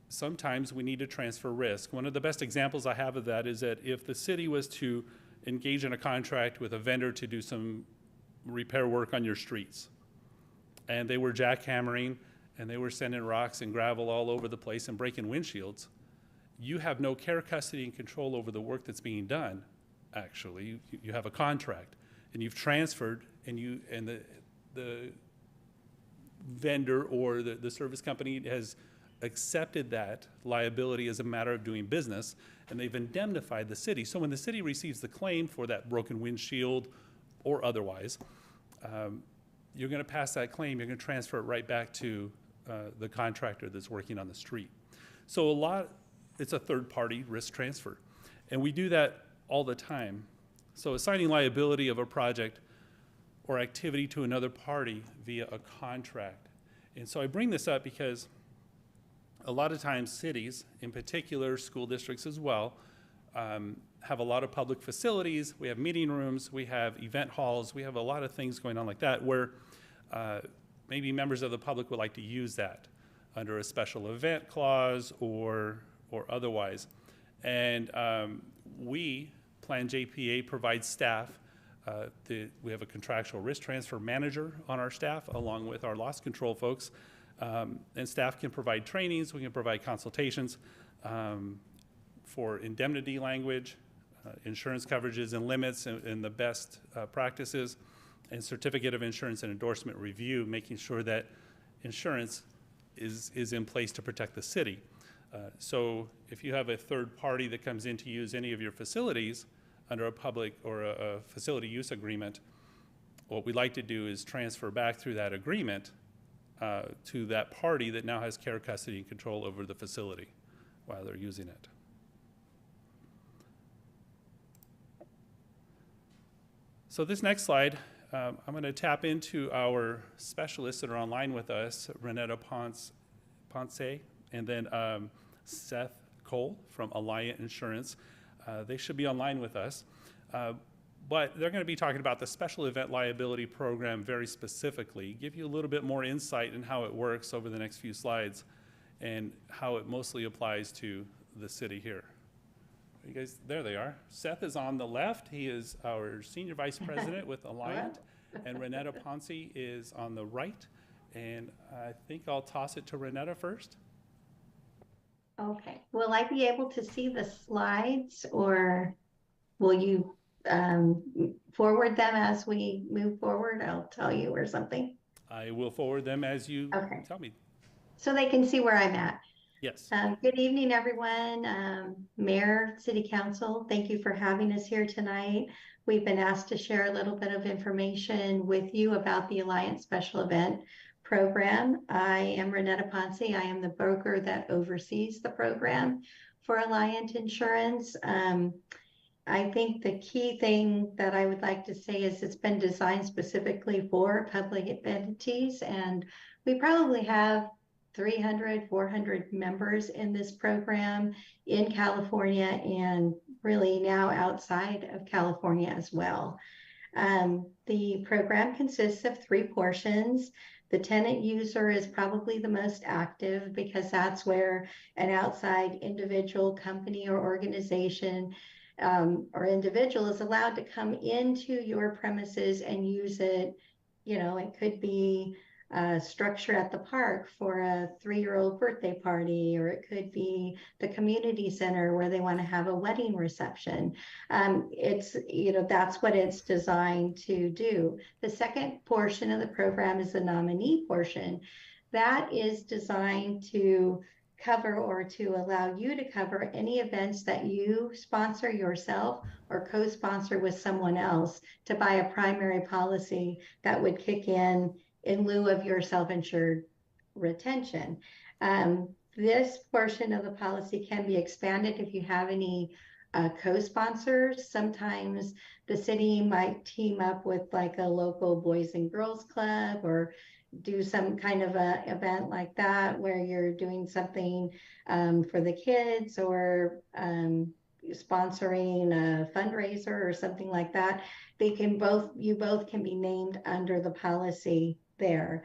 Sometimes we need to transfer risk. One of the best examples I have of that is that if the city was to engage in a contract with a vendor to do some repair work on your streets, and they were jackhammering, and they were sending rocks and gravel all over the place and breaking windshields, you have no care, custody, and control over the work that's being done, actually. You have a contract, and you've transferred, and the vendor or the service company has accepted that liability as a matter of doing business, and they've indemnified the city. So when the city receives the claim for that broken windshield or otherwise, you're going to pass that claim, you're going to transfer it right back to the contractor that's working on the street. So it's a third-party risk transfer. And we do that all the time. So assigning liability of a project or activity to another party via a contract. And so I bring this up because a lot of times cities, in particular school districts as well, have a lot of public facilities. We have meeting rooms, we have event halls, we have a lot of things going on like that where maybe members of the public would like to use that under a special event clause or otherwise. And we, Plan JPA, provides staff. We have a contractual risk transfer manager on our staff along with our loss control folks. And staff can provide trainings, we can provide consultations for indemnity language, insurance coverages and limits and the best practices, and certificate of insurance and endorsement review, making sure that insurance is in place to protect the city. So if you have a third party that comes in to use any of your facilities under a public or a facility use agreement, what we like to do is transfer back through that agreement to that party that now has care, custody, and control over the facility while they're using it. So this next slide, I'm going to tap into our specialists that are online with us, Renetta Ponce, and then Seth Cole from Alliant Insurance. They should be online with us. But they're going to be talking about the special event liability program very specifically, give you a little bit more insight in how it works over the next few slides and how it mostly applies to the city here. You guys, there they are. Seth is on the left. He is our Senior Vice President with Alliant, and Renetta Ponce is on the right. And I think I'll toss it to Renetta first. Okay. Will I be able to see the slides, or will you forward them as we move forward? I'll tell you or something. I will forward them as you tell me. So they can see where I'm at. Yes. Good evening, everyone. Mayor, City Council, thank you for having us here tonight. We've been asked to share a little bit of information with you about the Alliant Special Event Program. I am Renetta Ponce. I am the broker that oversees the program for Alliant Insurance. I think the key thing that I would like to say is it's been designed specifically for public entities, and we probably have 300, 400 members in this program in California and really now outside of California as well. The program consists of 3 portions. The tenant user is probably the most active because that's where an outside individual, company, or organization or individual is allowed to come into your premises and use it. You know, it could be a structure at the park for a 3-year-old birthday party, or it could be the community center where they want to have a wedding reception. It's, you know, that's what it's designed to do. The second portion of the program is the nominee portion. That is designed to cover or to allow you to cover any events that you sponsor yourself or co-sponsor with someone else to buy a primary policy that would kick in lieu of your self-insured retention. This portion of the policy can be expanded if you have any co-sponsors. Sometimes the city might team up with like a local Boys and Girls Club, or do some kind of a event like that where you're doing something for the kids or sponsoring a fundraiser or something like that, you both can be named under the policy there.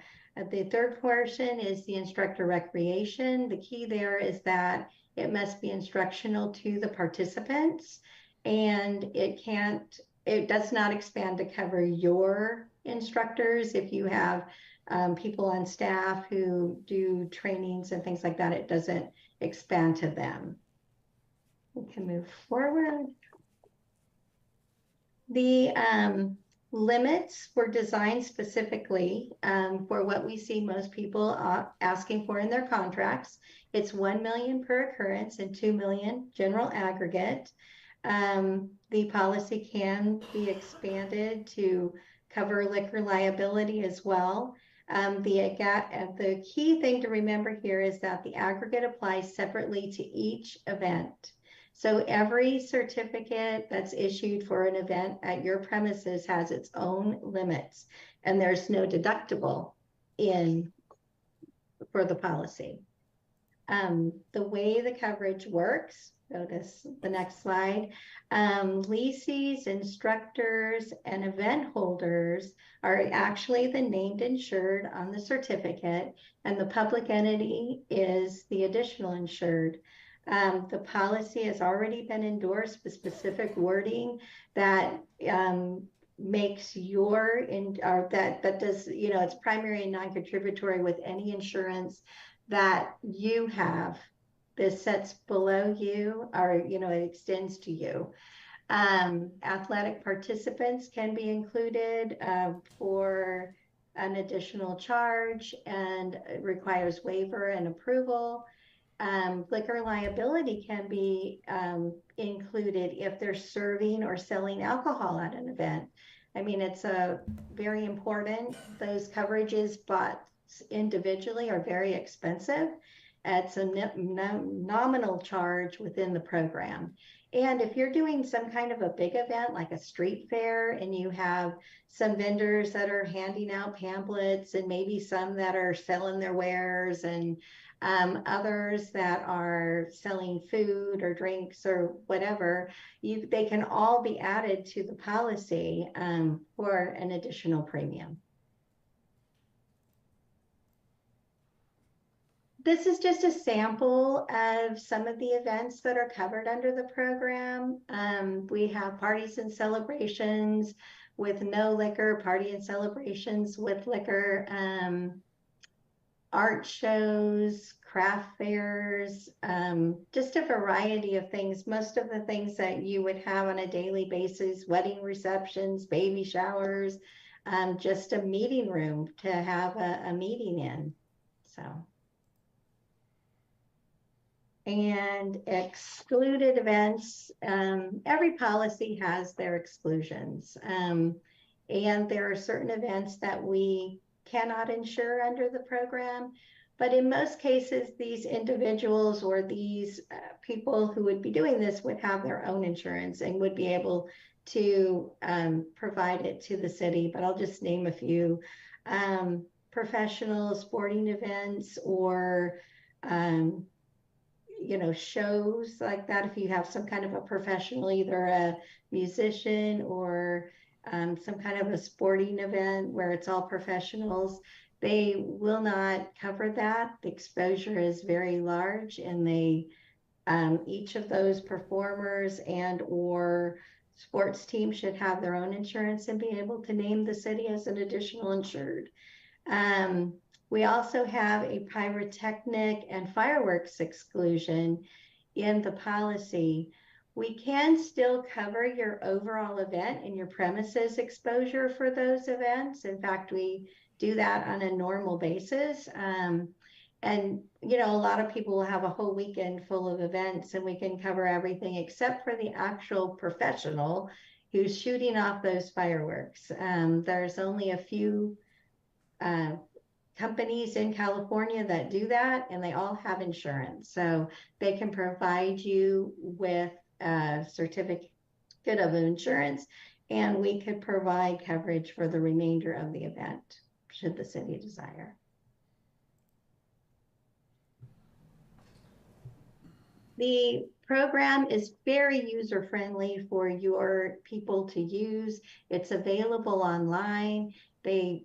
The third portion is the instructor recreation. The key there is that it must be instructional to the participants, and it does not expand to cover your instructors. If you have people on staff who do trainings and things like that, it doesn't expand to them. We can move forward. The limits were designed specifically for what we see most people asking for in their contracts. It's 1 million per occurrence and 2 million general aggregate. The policy can be expanded to cover liquor liability as well. The key thing to remember here is that the aggregate applies separately to each event. So every certificate that's issued for an event at your premises has its own limits, and there's no deductible for the policy. The way the coverage works, notice the next slide, leases, instructors, and event holders are actually the named insured on the certificate, and the public entity is the additional insured. The policy has already been endorsed with specific wording that makes that does, it's primary and non-contributory with any insurance that you have. This sets below you, or it extends to you. Athletic participants can be included for an additional charge, and it requires waiver and approval. Liquor liability can be included if they're serving or selling alcohol at an event. I mean, it's very important. Those coverages bought individually are very expensive. It's a nominal charge within the program. And if you're doing some kind of a big event like a street fair, and you have some vendors that are handing out pamphlets, and maybe some that are selling their wares, and others that are selling food or drinks or whatever, they can all be added to the policy for an additional premium. This is just a sample of some of the events that are covered under the program. We have parties and celebrations with no liquor, party and celebrations with liquor, art shows, craft fairs, just a variety of things. Most of the things that you would have on a daily basis, wedding receptions, baby showers, just a meeting room to have a meeting in, so. And excluded events, every policy has their exclusions. And there are certain events that we cannot insure under the program. But in most cases, these individuals or these people who would be doing this would have their own insurance and would be able to provide it to the city. But I'll just name a few. Professional sporting events, or shows like that. If you have some kind of a professional, either a musician or some kind of a sporting event where it's all professionals, they will not cover that. The exposure is very large, and each of those performers and or sports teams should have their own insurance and be able to name the city as an additional insured. We also have a pyrotechnic and fireworks exclusion in the policy. We can still cover your overall event and your premises exposure for those events. In fact, we do that on a normal basis. And, a lot of people will have a whole weekend full of events, and we can cover everything except for the actual professional who's shooting off those fireworks. There's only a few companies in California that do that, and they all have insurance. So they can provide you with a certificate of insurance, and we could provide coverage for the remainder of the event. should the city desire. The program is very user-friendly for your people to use. It's available online. They,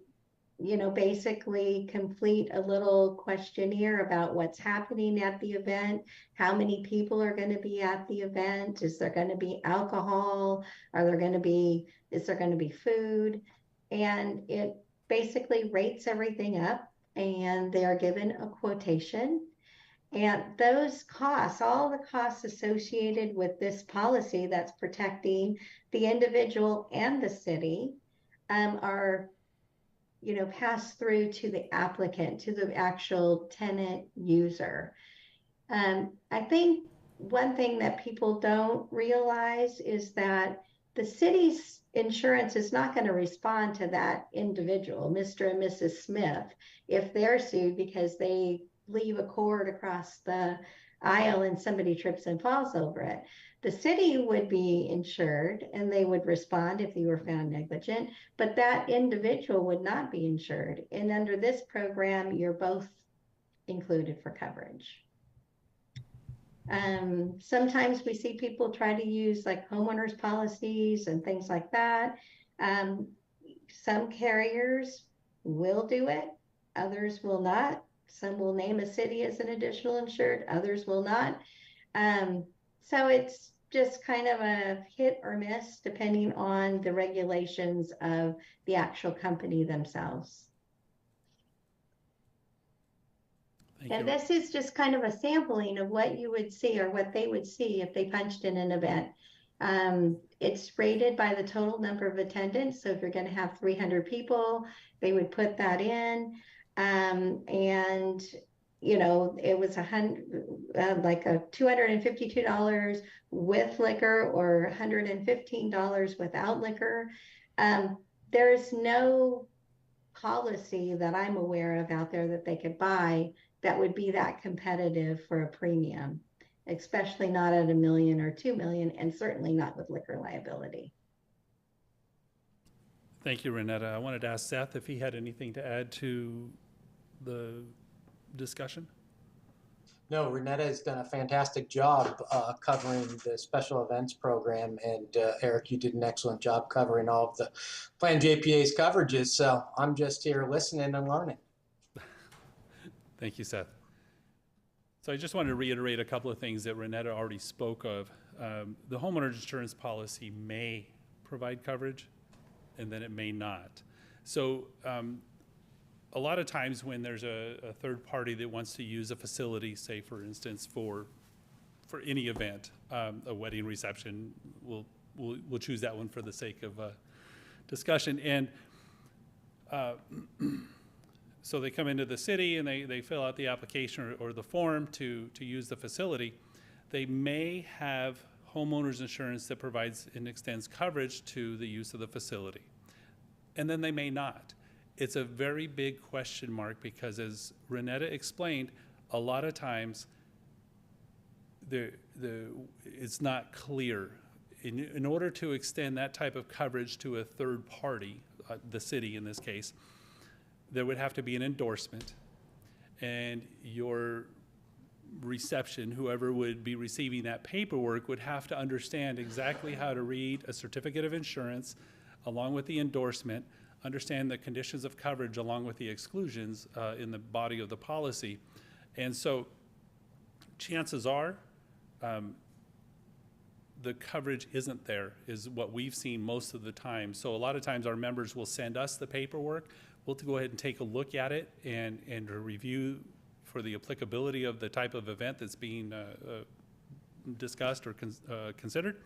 basically complete a little questionnaire about what's happening at the event, how many people are going to be at the event, is there going to be alcohol, is there going to be food, and it basically rates everything up, and they are given a quotation. And those costs, all the costs associated with this policy that's protecting the individual and the city, are, passed through to the applicant, to the actual tenant user. I think one thing that people don't realize is that the city's insurance is not going to respond to that individual, Mr. and Mrs. Smith, if they're sued because they leave a cord across the aisle and somebody trips and falls over it. The city would be insured and they would respond if you were found negligent, but that individual would not be insured. And under this program, you're both included for coverage. Sometimes we see people try to use like homeowners policies and things like that. Some carriers will do it, others will not. Some will name a city as an additional insured, others will not. So it's just kind of a hit or miss depending on the regulations of the actual company themselves. And this is just kind of a sampling of what you would see or what they would see if they punched in an event. It's rated by the total number of attendants. So if you're going to have 300 people, they would put that in. And it was like a $252 with liquor or $115 without liquor. There's no policy that I'm aware of out there that they could buy that would be that competitive for a premium, especially not at $1 million or $2 million, and certainly not with liquor liability. Thank you, Renetta. I wanted to ask Seth if he had anything to add to the discussion. No, Renetta has done a fantastic job covering the special events program, and Eric, you did an excellent job covering all of the Plan JPA's coverages, so I'm just here listening and learning. Thank you, Seth. So I just wanted to reiterate a couple of things that Renetta already spoke of. The homeowner's insurance policy may provide coverage, and then it may not. So a lot of times when there's a third party that wants to use a facility, say for instance for any event, a wedding reception, we'll choose that one for the sake of discussion. And so they come into the city and they fill out the application or the form to use the facility. They may have homeowners insurance that provides and extends coverage to the use of the facility. And then they may not. It's a very big question mark because, as Renetta explained, a lot of times it's not clear. In order to extend that type of coverage to a third party, the city in this case, there would have to be an endorsement, and your reception, whoever would be receiving that paperwork, would have to understand exactly how to read a certificate of insurance along with the endorsement, understand the conditions of coverage along with the exclusions in the body of the policy. And so chances are the coverage isn't there, is what we've seen most of the time. So a lot of times our members will send us the paperwork. We'll go ahead and take a look at it and review for the applicability of the type of event that's being discussed or considered.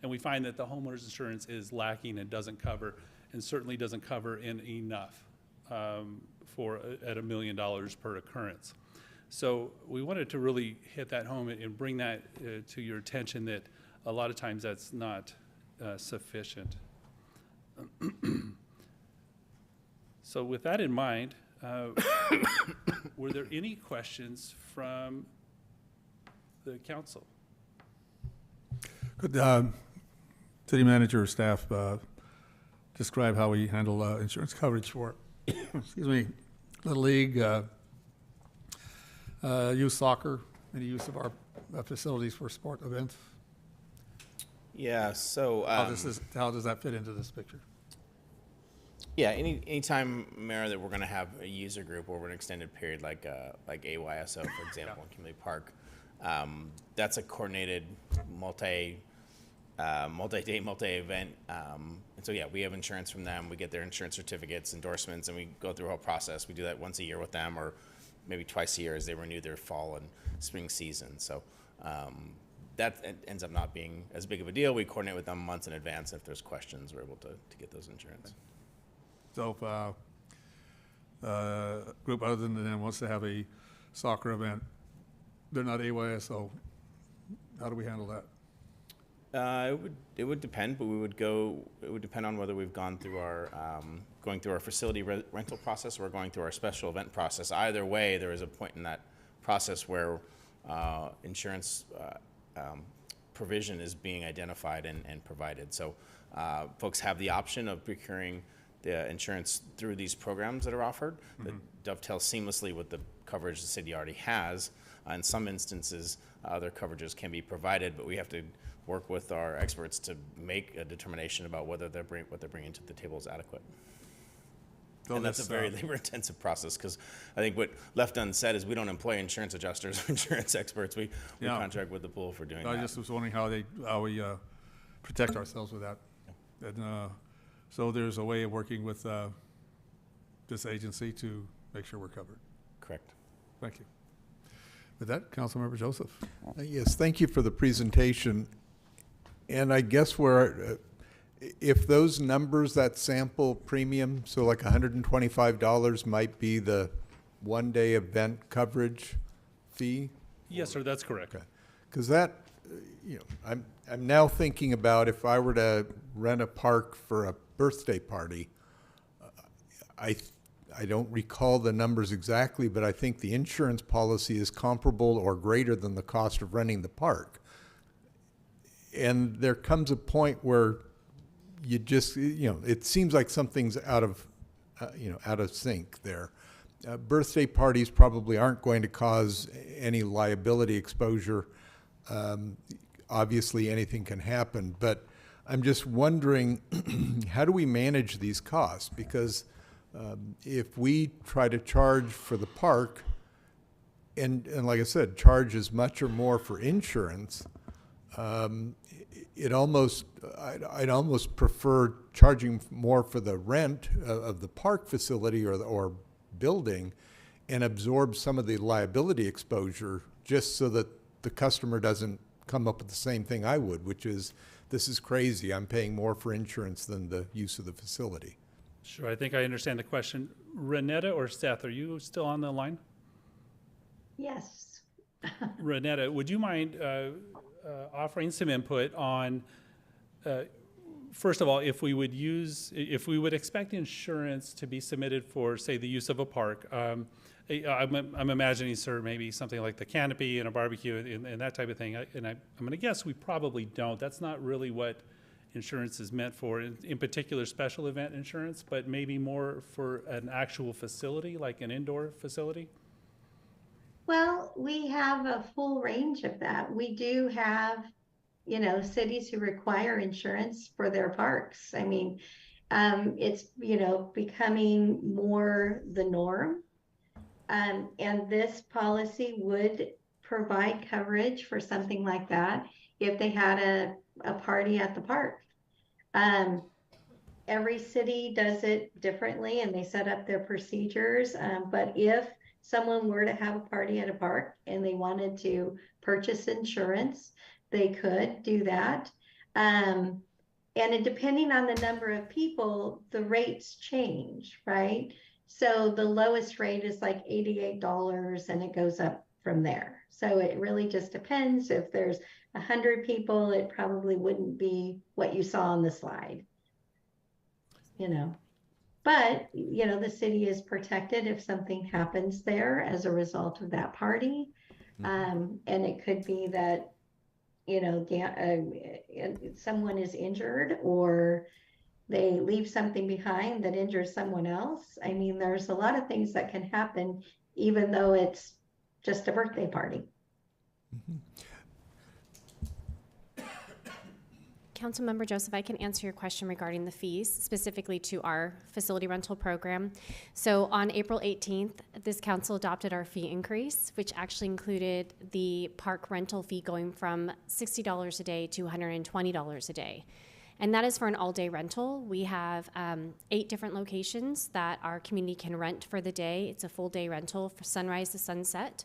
And we find that the homeowner's insurance is lacking and doesn't cover, and certainly doesn't cover in enough at $1 million per occurrence. So we wanted to really hit that home and bring that to your attention that a lot of times that's not sufficient. So with that in mind, were there any questions from the council? Could city manager or staff describe how we handle insurance coverage for excuse me, Little League, youth soccer, any use of our facilities for sport events? Yeah, so. How does that fit into this picture? Yeah, anytime, Mayor, that we're going to have a user group over an extended period, like AYSO, for example, in Kimberly Park, that's a coordinated multi-day, multi-event. And so, yeah, we have insurance from them. We get their insurance certificates, endorsements, and we go through a whole process. We do that once a year with them, or maybe twice a year as they renew their fall and spring season. So that ends up not being as big of a deal. We coordinate with them months in advance. If there's questions, we're able to get those insurance. So if a group other than them wants to have a soccer event, they're not AYSO, how do we handle that? It would depend, but it would depend on whether we've gone through going through our facility rental process or going through our special event process. Either way, there is a point in that process where insurance provision is being identified and provided. So folks have the option of procuring the insurance through these programs that are offered that dovetail seamlessly with the coverage the city already has. In some instances, other coverages can be provided, but we have to work with our experts to make a determination about whether what they're bringing to the table is adequate. So and that's a very labor-intensive process, because I think what left unsaid is we don't employ insurance adjusters or insurance experts. We contract with the pool for doing that. I just was wondering how we protect ourselves with that. And so there's a way of working with this agency to make sure we're covered. Correct. Thank you. With that, Councilmember Joseph. Yes, thank you for the presentation. And I guess if those numbers, that sample premium, so like $125 might be the one-day event coverage fee? Yes, sir, that's correct. Because that, I'm now thinking about if I were to rent a park for a birthday party, I don't recall the numbers exactly, but I think the insurance policy is comparable or greater than the cost of renting the park. And there comes a point where you just, it seems like something's out of sync there. Birthday parties probably aren't going to cause any liability exposure. Obviously, anything can happen, but I'm just wondering, how do we manage these costs? Because if we try to charge for the park, and like I said, charge as much or more for insurance, I'd almost prefer charging more for the rent of the park facility or building and absorb some of the liability exposure, just so that the customer doesn't come up with the same thing I would, which is, this is crazy, I'm paying more for insurance than the use of the facility. Sure, I think I understand the question. Renetta or Seth, are you still on the line? Yes. Renetta, would you mind offering some input on, first of all, if we would expect insurance to be submitted for, say, the use of a park? I'm imagining, sir, maybe something like the canopy and a barbecue and that type of thing. And I'm going to guess we probably don't. That's not really what insurance is meant for, in particular special event insurance, but maybe more for an actual facility, like an indoor facility? Well, we have a full range of that. We do have, cities who require insurance for their parks. I mean, it's, becoming more the norm. And this policy would provide coverage for something like that if they had a party at the park. Every city does it differently and they set up their procedures. But if someone were to have a party at a park and they wanted to purchase insurance, they could do that. And depending on the number of people, the rates change, right? So the lowest rate is like $88 and it goes up from there. So it really just depends. If there's 100 people, it probably wouldn't be what you saw on the slide, But, the city is protected if something happens there as a result of that party. And it could be that, someone is injured or, they leave something behind that injures someone else. I mean, there's a lot of things that can happen, even though it's just a birthday party. Councilmember Joseph, I can answer your question regarding the fees, specifically to our facility rental program. So on April 18th, this council adopted our fee increase, which actually included the park rental fee going from $60 a day to $120 a day. And that is for an all-day rental. We have 8 different locations that our community can rent for the day. It's a full-day rental from sunrise to sunset.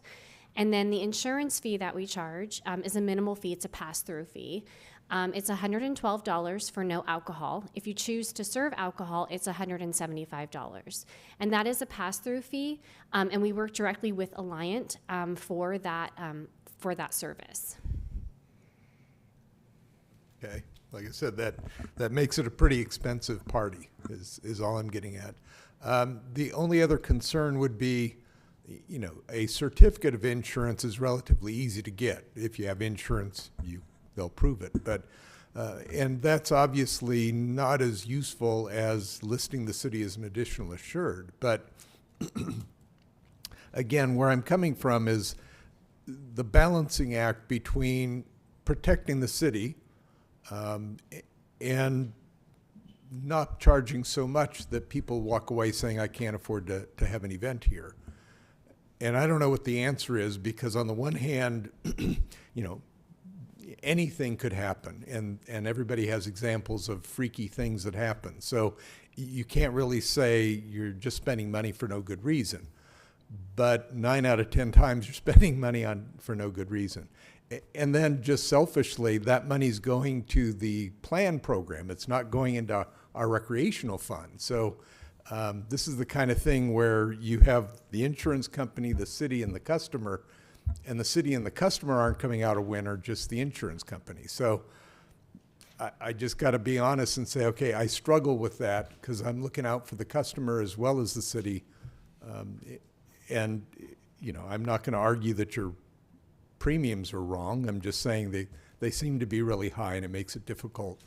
And then the insurance fee that we charge is a minimal fee. It's a pass-through fee. It's $112 for no alcohol. If you choose to serve alcohol, it's $175. And that is a pass-through fee, and we work directly with Alliant for that service. Okay, like I said, that makes it a pretty expensive party, is all I'm getting at. The only other concern would be, you know, a certificate of insurance is relatively easy to get. If you have insurance, they'll prove it. But and that's obviously not as useful as listing the city as an additional assured. But again, where I'm coming from is the balancing act between protecting the city and not charging so much that people walk away saying, I can't afford to have an event here. And I don't know what the answer is, because on the one hand, you know, anything could happen, and everybody has examples of freaky things that happen. So you can't really say you're just spending money for no good reason. But 9 out of 10 times you're spending money for no good reason. And then just selfishly, that money's going to the plan program. It's not going into our recreational fund. So this is the kind of thing where you have the insurance company, the city, and the customer, and the city and the customer aren't coming out a winner, just the insurance company. So I just got to be honest and say, okay, I struggle with that because I'm looking out for the customer as well as the city. And, you know, I'm not going to argue that your premiums are wrong. I'm just saying they seem to be really high, and it makes it difficult.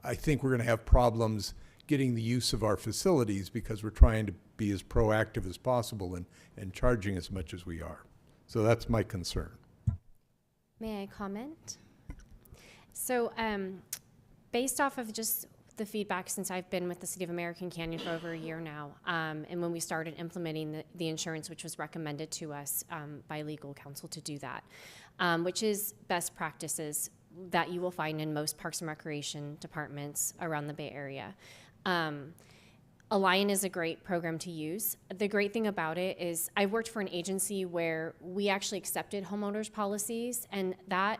I think we're going to have problems getting the use of our facilities because we're trying to be as proactive as possible and charging as much as we are. So that's my concern. May I comment? So based off of just the feedback since I've been with the City of American Canyon for over a year now, and when we started implementing the insurance, which was recommended to us by legal counsel to do that, which is best practices that you will find in most parks and recreation departments around the Bay Area. Alliant is a great program to use. The great thing about it is I worked for an agency where we actually accepted homeowners policies, and that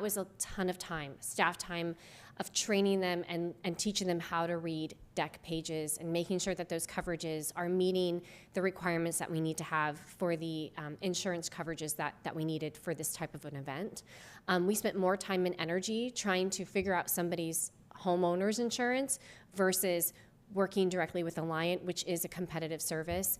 was a ton of time, staff time, of training them and teaching them how to read deck pages and making sure that those coverages are meeting the requirements that we need to have for the insurance coverages that we needed for this type of an event. We spent more time and energy trying to figure out somebody's homeowner's insurance versus working directly with Alliant, which is a competitive service.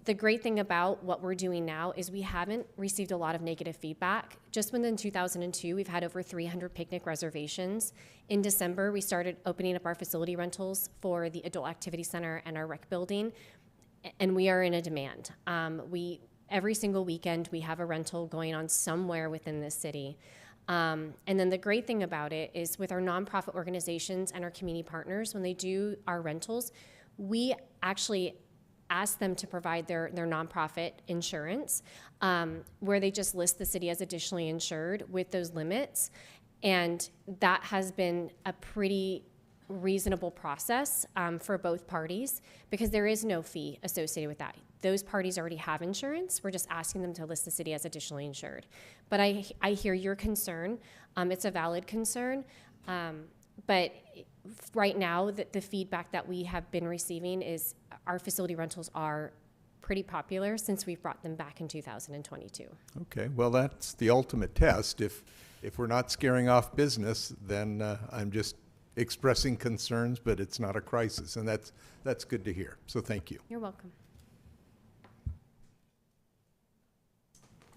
The great thing about what we're doing now is we haven't received a lot of negative feedback. Just within 2002, we've had over 300 picnic reservations. In December, we started opening up our facility rentals for the Adult Activity Center and our rec building, and we are in a demand. Every single weekend, we have a rental going on somewhere within this city. And then the great thing about it is with our nonprofit organizations and our community partners, when they do our rentals, we actually ask them to provide their nonprofit insurance, where they just list the city as additionally insured with those limits. And that has been a pretty reasonable process for both parties because there is no fee associated with that. Those parties already have insurance. We're just asking them to list the city as additionally insured. But I hear your concern. It's a valid concern. But right now, the feedback that we have been receiving is our facility rentals are pretty popular since we've brought them back in 2022. Okay, well, that's the ultimate test. If we're not scaring off business, then I'm just expressing concerns, but it's not a crisis, and that's good to hear. So thank you. You're welcome.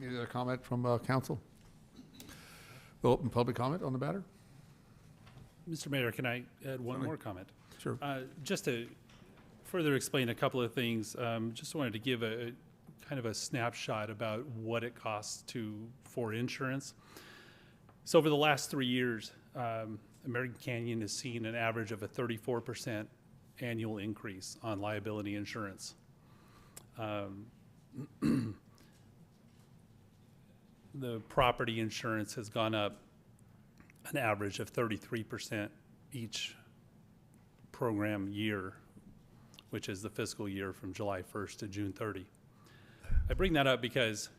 Any other comment from council? We'll open public comment on the matter. Mr. Mayor, can I add one more comment? Sure. Just to further explain a couple of things, just wanted to give a kind of a snapshot about what it costs for insurance. So over the last 3 years, American Canyon has seen an average of a 34% annual increase on liability insurance. The property insurance has gone up an average of 33% each program year, which is the fiscal year from July 1st to June 30. I bring that up because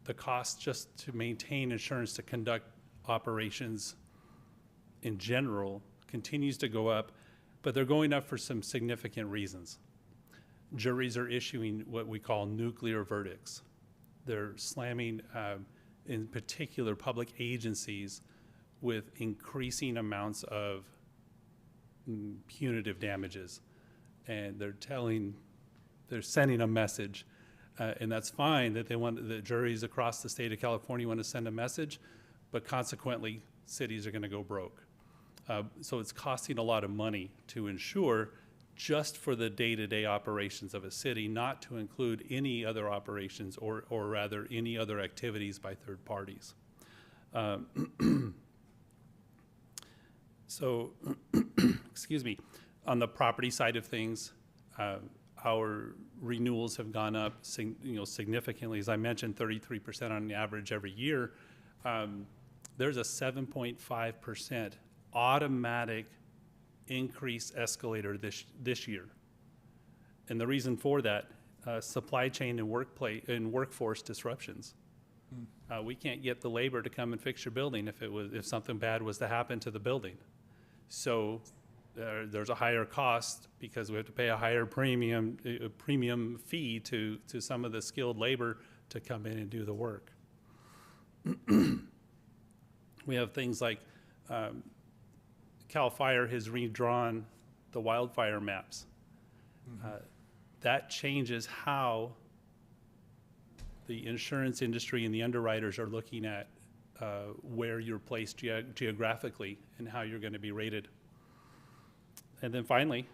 the cost just to maintain insurance to conduct operations in general continues to go up, but they're going up for some significant reasons. Juries are issuing what we call nuclear verdicts. They're slamming, in particular, public agencies with increasing amounts of punitive damages. And they're sending a message, and that's fine that the juries across the state of California want to send a message, but consequently, cities are going to go broke. So it's costing a lot of money to insure just for the day-to-day operations of a city, not to include any other operations or rather any other activities by third parties. So, excuse me, on the property side of things, our renewals have gone up significantly. As I mentioned, 33% on average every year. There's a 7.5% automatic increase escalator this year. And the reason for that, supply chain and workforce disruptions. We can't get the labor to come and fix your building if something bad was to happen to the building. So there's a higher cost because we have to pay a higher premium fee to some of the skilled labor to come in and do the work. We have things like CAL FIRE has redrawn the wildfire maps. That changes how the insurance industry and the underwriters are looking at where you're placed geographically and how you're going to be rated. And then finally,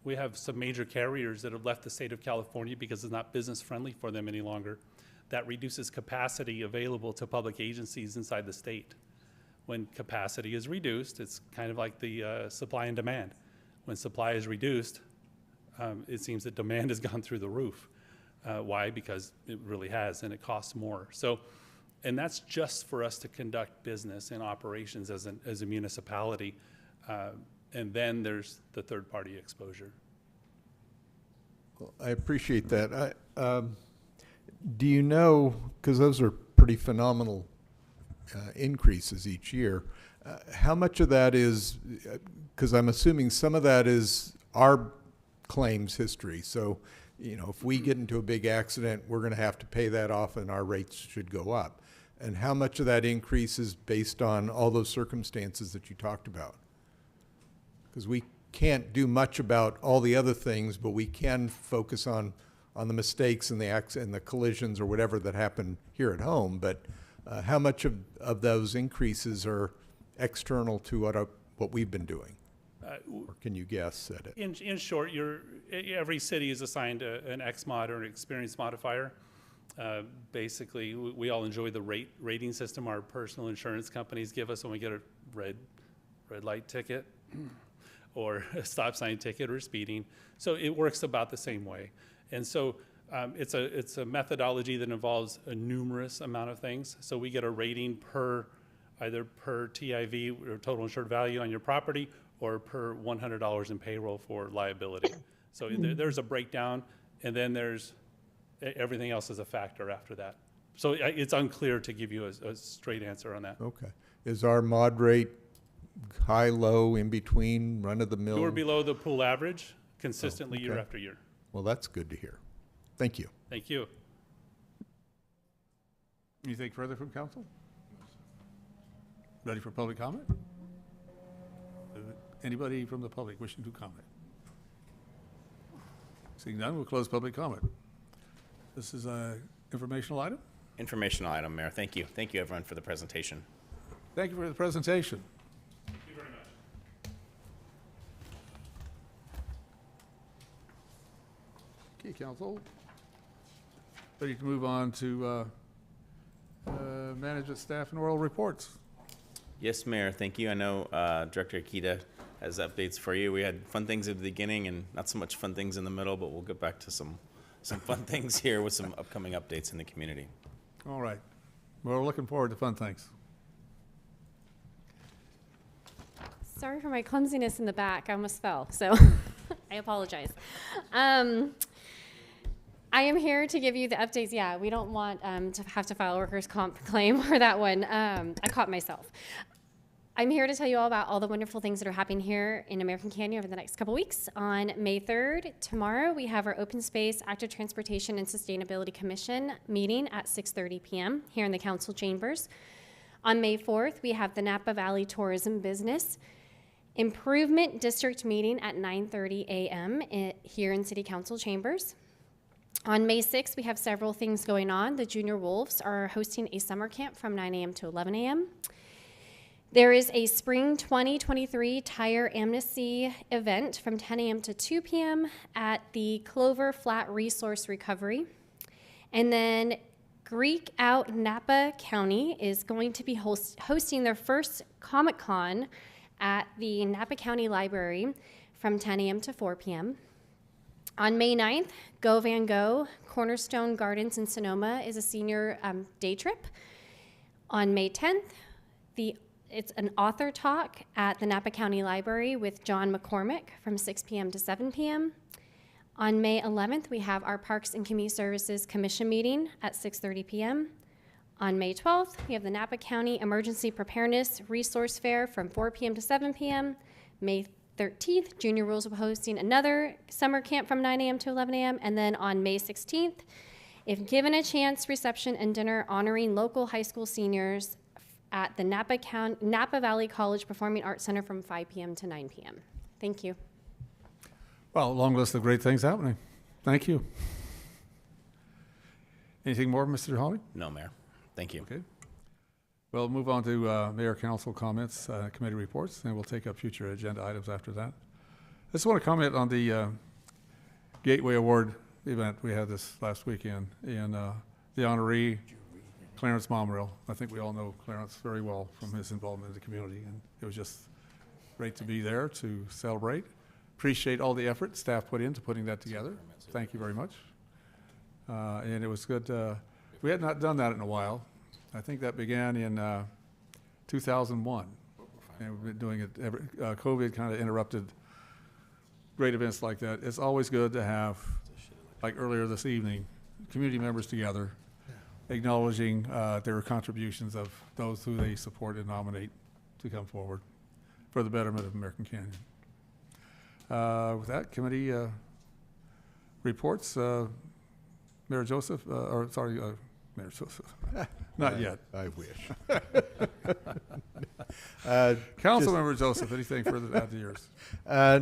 we have some major carriers that have left the state of California because it's not business friendly for them any longer. That reduces capacity available to public agencies inside the state. When capacity is reduced, it's kind of like the supply and demand. When supply is reduced, it seems that demand has gone through the roof. Why? Because it really has, and it costs more. So, and that's just for us to conduct business and operations as a municipality. And then there's the third-party exposure. Well, I appreciate that. Do you know, because those are pretty phenomenal increases each year, how much of that is, because I'm assuming some of that is our claims history. So, you know, if we get into a big accident, we're going to have to pay that off and our rates should go up. And how much of that increase is based on all those circumstances that you talked about? Because we can't do much about all the other things, but we can focus on the mistakes and the collisions or whatever that happen here at home. But how much of those increases are external to what we've been doing? Or can you guess at it? In short, every city is assigned an XMod or an experience modifier. Basically, we all enjoy the rating system our personal insurance companies give us when we get a red light ticket or a stop sign ticket or speeding. So it works about the same way. And so it's a methodology that involves a numerous amount of things. So we get a rating either per TIV or total insured value on your property or per $100 in payroll for liability. So there's a breakdown, and then there's everything else is a factor after that. So it's unclear to give you a straight answer on that. Okay. Is our mod rate high, low, in between, run of the mill? We're below the pool average consistently year after year. Well, that's good to hear. Thank you. Thank you. Anything further from council? Ready for public comment? Anybody from the public wishing to comment? Seeing none, we'll close public comment. This is an informational item? Informational item, Mayor. Thank you. Thank you, everyone, for the presentation. Thank you for the presentation. you, Council. Ready to move on to management staff and oral reports. Yes, Mayor, thank you. I know Director Akita has updates for you. We had fun things at the beginning and not so much fun things in the middle, but we'll get back to some fun things here with some upcoming updates in the community. All right. Well, we're looking forward to fun things. Sorry for my clumsiness in the back. I almost fell, so I apologize. I am here to give you the updates. Yeah, we don't want to have to file a workers' comp claim for that one. I caught myself. I'm here to tell you all about all the wonderful things that are happening here in American Canyon over the next couple weeks. On May 3rd, tomorrow, we have our Open Space, Active Transportation, and Sustainability Commission meeting at 6:30 p.m. here in the council chambers. On May 4th, we have the Napa Valley Tourism Business Improvement District meeting at 9:30 a.m. here in City Council chambers. On May 6th, we have several things going on. The Junior Wolves are hosting a summer camp from 9 a.m. to 11 a.m. There is a Spring 2023 Tire Amnesty event from 10 a.m. to 2 p.m. at the Clover Flat Resource Recovery. And then Greek Out Napa County is going to be hosting their first Comic-Con at the Napa County Library from 10 a.m. to 4 p.m. On May 9th, Go Van Gogh Cornerstone Gardens in Sonoma is a senior day trip. On May 10th, it's an author talk at the Napa County Library with John McCormick from 6 p.m. to 7 p.m. On May 11th, we have our Parks and Community Services Commission meeting at 6:30 p.m. On May 12th, we have the Napa County Emergency Preparedness Resource Fair from 4 p.m. to 7 p.m. May 13th, Junior Rules will be hosting another summer camp from 9 a.m. to 11 a.m. And then on May 16th, if given a chance, reception and dinner honoring local high school seniors at the Napa Valley College Performing Arts Center from 5 p.m. to 9 p.m. Thank you. Well, a long list of great things happening. Thank you. Anything more, Mr. Hawley? No, Mayor. Thank you. Okay. We'll move on to Mayor Council comments, committee reports, and we'll take up future agenda items after that. I just want to comment on the Gateway Award event we had this last weekend, and the honoree, Clarence Momrell. I think we all know Clarence very well from his involvement in the community, and it was just great to be there to celebrate. Appreciate all the effort staff put into putting that together. Thank you very much. And it was good. We had not done that in a while. I think that began in 2001, and we've been doing it COVID kind of interrupted great events like that. It's always good to have, like earlier this evening, community members together, acknowledging their contributions of those who they support and nominate to come forward for the betterment of American Canyon. With that, committee reports, Mayor Joseph, Mayor Joseph, not yet. I wish. Councilmember Joseph, anything further to add to yours?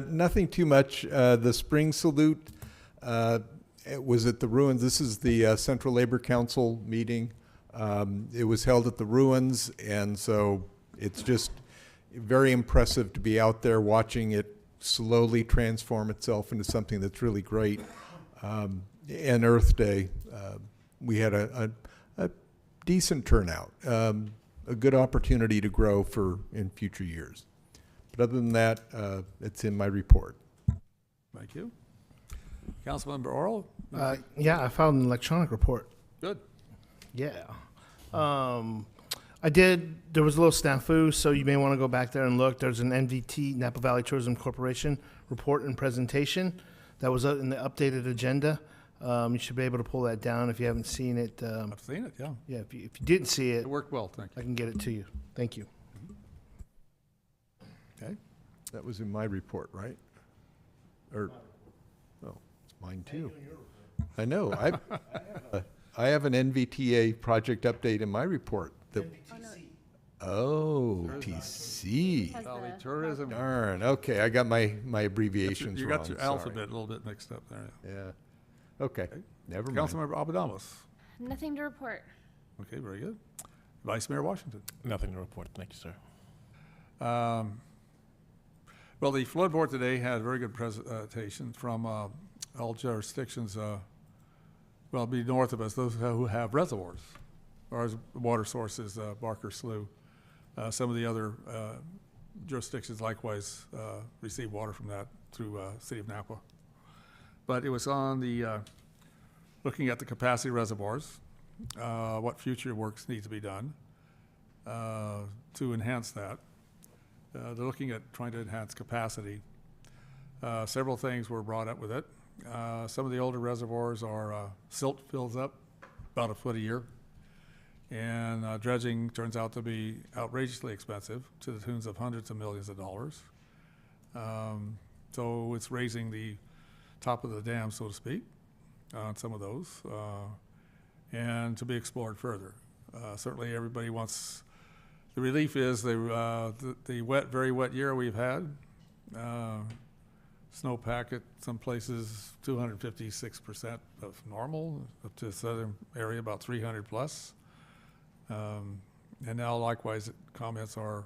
Nothing too much. The spring salute it was at the Ruins. This is the Central Labor Council meeting. It was held at the Ruins, and so it's just very impressive to be out there watching it slowly transform itself into something that's really great. And Earth Day, we had a decent turnout, a good opportunity to grow in future years. But other than that, it's in my report. Thank you. Councilmember Oral? Yeah, I filed an electronic report. Good. Yeah. There was a little snafu, so you may want to go back there and look. There's an NVT, Napa Valley Tourism Corporation, report and presentation that was in the updated agenda. You should be able to pull that down if you haven't seen it. I've seen it, yeah. Yeah, if you didn't see it. It worked well, thank you. I can get it to you. Thank you. Okay. That was in my report, right? Or, oh, it's mine too. I know. I have an NVTA project update in my report. Oh, TC. Valley Tourism. Darn. Okay, I got my abbreviations You wrong. got your Sorry. alphabet a little bit mixed up there. Yeah. Okay. Never mind. Councilmember Abadamas. Nothing to report. Okay, very good. Vice Mayor Washington. Nothing to report. Thank you, sir. Well, the flood board today had a very good presentation from all jurisdictions, well, be north of us, those who have reservoirs. Our water source is Barker Slough. Some of the other jurisdictions likewise receive water from that through City of Napa. But it was on the, looking at the capacity reservoirs, what future works need to be done to enhance that. They're looking at trying to enhance capacity. Several things were brought up with it. Some of the older reservoirs are silt fills up about a foot a year, and dredging turns out to be outrageously expensive to the tunes of hundreds of millions of dollars. So it's raising the top of the dam, so to speak, on some of those, and to be explored further. Certainly everybody wants, the relief is the wet, very wet year we've had. Snowpack at some places 256% of normal, up to the southern area about 300 plus. And now likewise comments are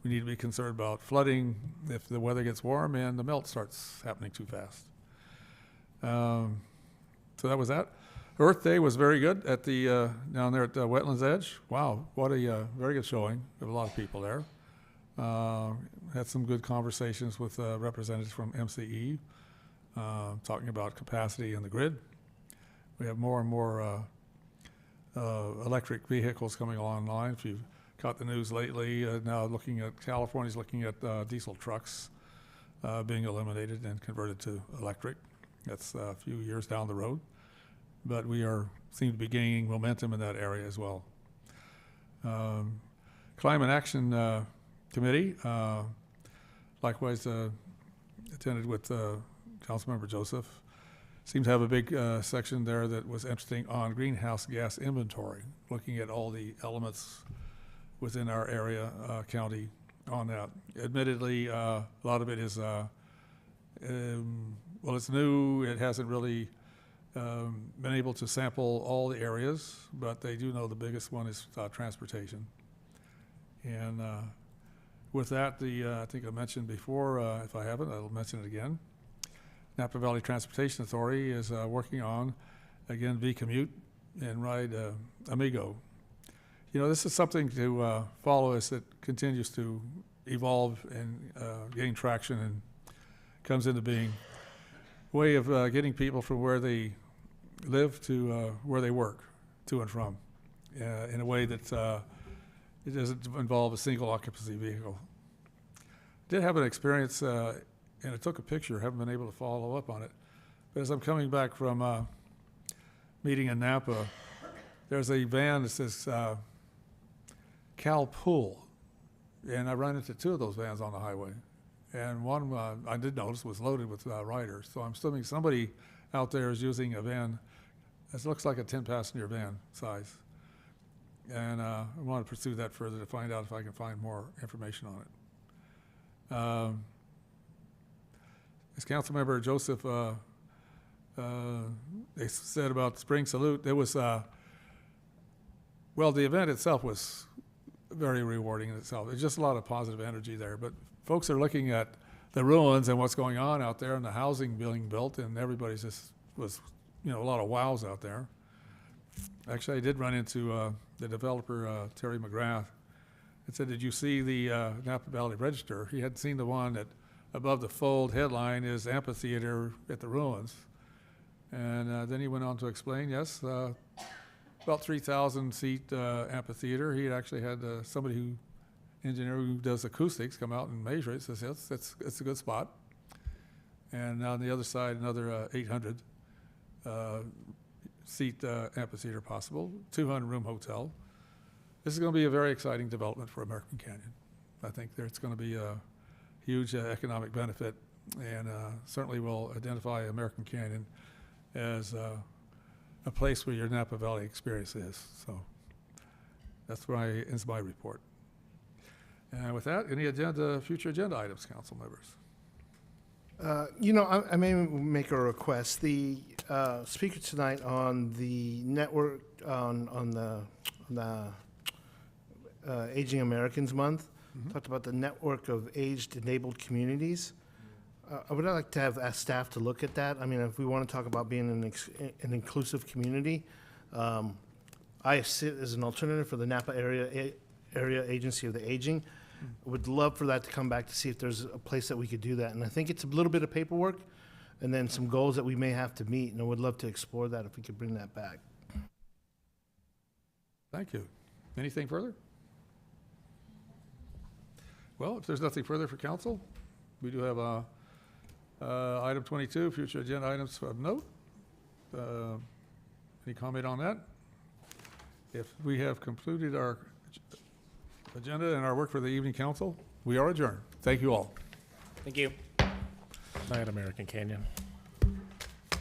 we need to be concerned about flooding if the weather gets warm and the melt starts happening too fast. So that was that. Earth Day was very good at the down there at the Wetlands Edge. Wow, what a very good showing. There were a lot of people there. Had some good conversations with representatives from MCE, talking about capacity in the grid. We have more and more electric vehicles coming online. If you've caught the news lately, now looking at California's looking at diesel trucks being eliminated and converted to electric. That's a few years down the road, but we seem to be gaining momentum in that area as well. Climate Action Committee, likewise attended with Councilmember Joseph. Seems to have a big section there that was interesting on greenhouse gas inventory, looking at all the elements within our area, county on that. Admittedly, a lot of it is, well, it's new. It hasn't really been able to sample all the areas, but they do know the biggest one is transportation. And with that, I think I mentioned before, if I haven't, I'll mention it again. Napa Valley Transportation Authority is working on, again, V-Commute and Ride Amigo. You know, this is something to follow as it continues to evolve and gain traction and comes into being. Way of getting people from where they live to where they work, to and from, in a way that it doesn't involve a single occupancy vehicle. Did have an experience, and I took a picture, haven't been able to follow up on it, but as I'm coming back from a meeting in Napa, there's a van that says Cal Pool, and I ran into two of those vans on the highway. And one I did notice was loaded with riders. So I'm assuming somebody out there is using a van that looks like a 10-passenger van size. And I want to pursue that further to find out if I can find more information on it. As Councilmember Joseph they said about the Spring Salute, there was, well, the event itself was very rewarding in itself. There's just a lot of positive energy there. But folks are looking at the ruins and what's going on out there and the housing being built, and everybody's just was, you know, a lot of wows out there. Actually, I did run into the developer, Terry McGrath, and said, did you see the Napa Valley Register? He hadn't seen the one that above the fold headline is amphitheater at the ruins. And then he went on to explain, yes, about 3,000 seat amphitheater. He actually had somebody engineer who does acoustics come out and measure it. Says yes, it's a good spot. And on the other side, another 800 seat amphitheater possible, 200 room hotel. This is going to be a very exciting development for American Canyon. I think it's going to be a huge economic benefit, and certainly will identify American Canyon as a place where your Napa Valley experience is. So that's why ends my report. And with that, any future agenda items, council members? You know, I may make a request. The speaker tonight on the network on the Aging Americans Month talked about the network of aged enabled communities. I would like to ask staff to look at that. I mean, if we want to talk about being an inclusive community, I sit as an alternative for the Napa Area Agency of the Aging. Would love for that to come back to see if there's a place that we could do that. And I think it's a little bit of paperwork and then some goals that we may have to meet, and I would love to explore that if we could bring that back. Thank you. Anything further? Well, if there's nothing further for council, we do have item 22, future agenda items of note. Any comment on that? If we have concluded our agenda and our work for the evening council, we are adjourned. Thank you all. Thank you. Night, American Canyon.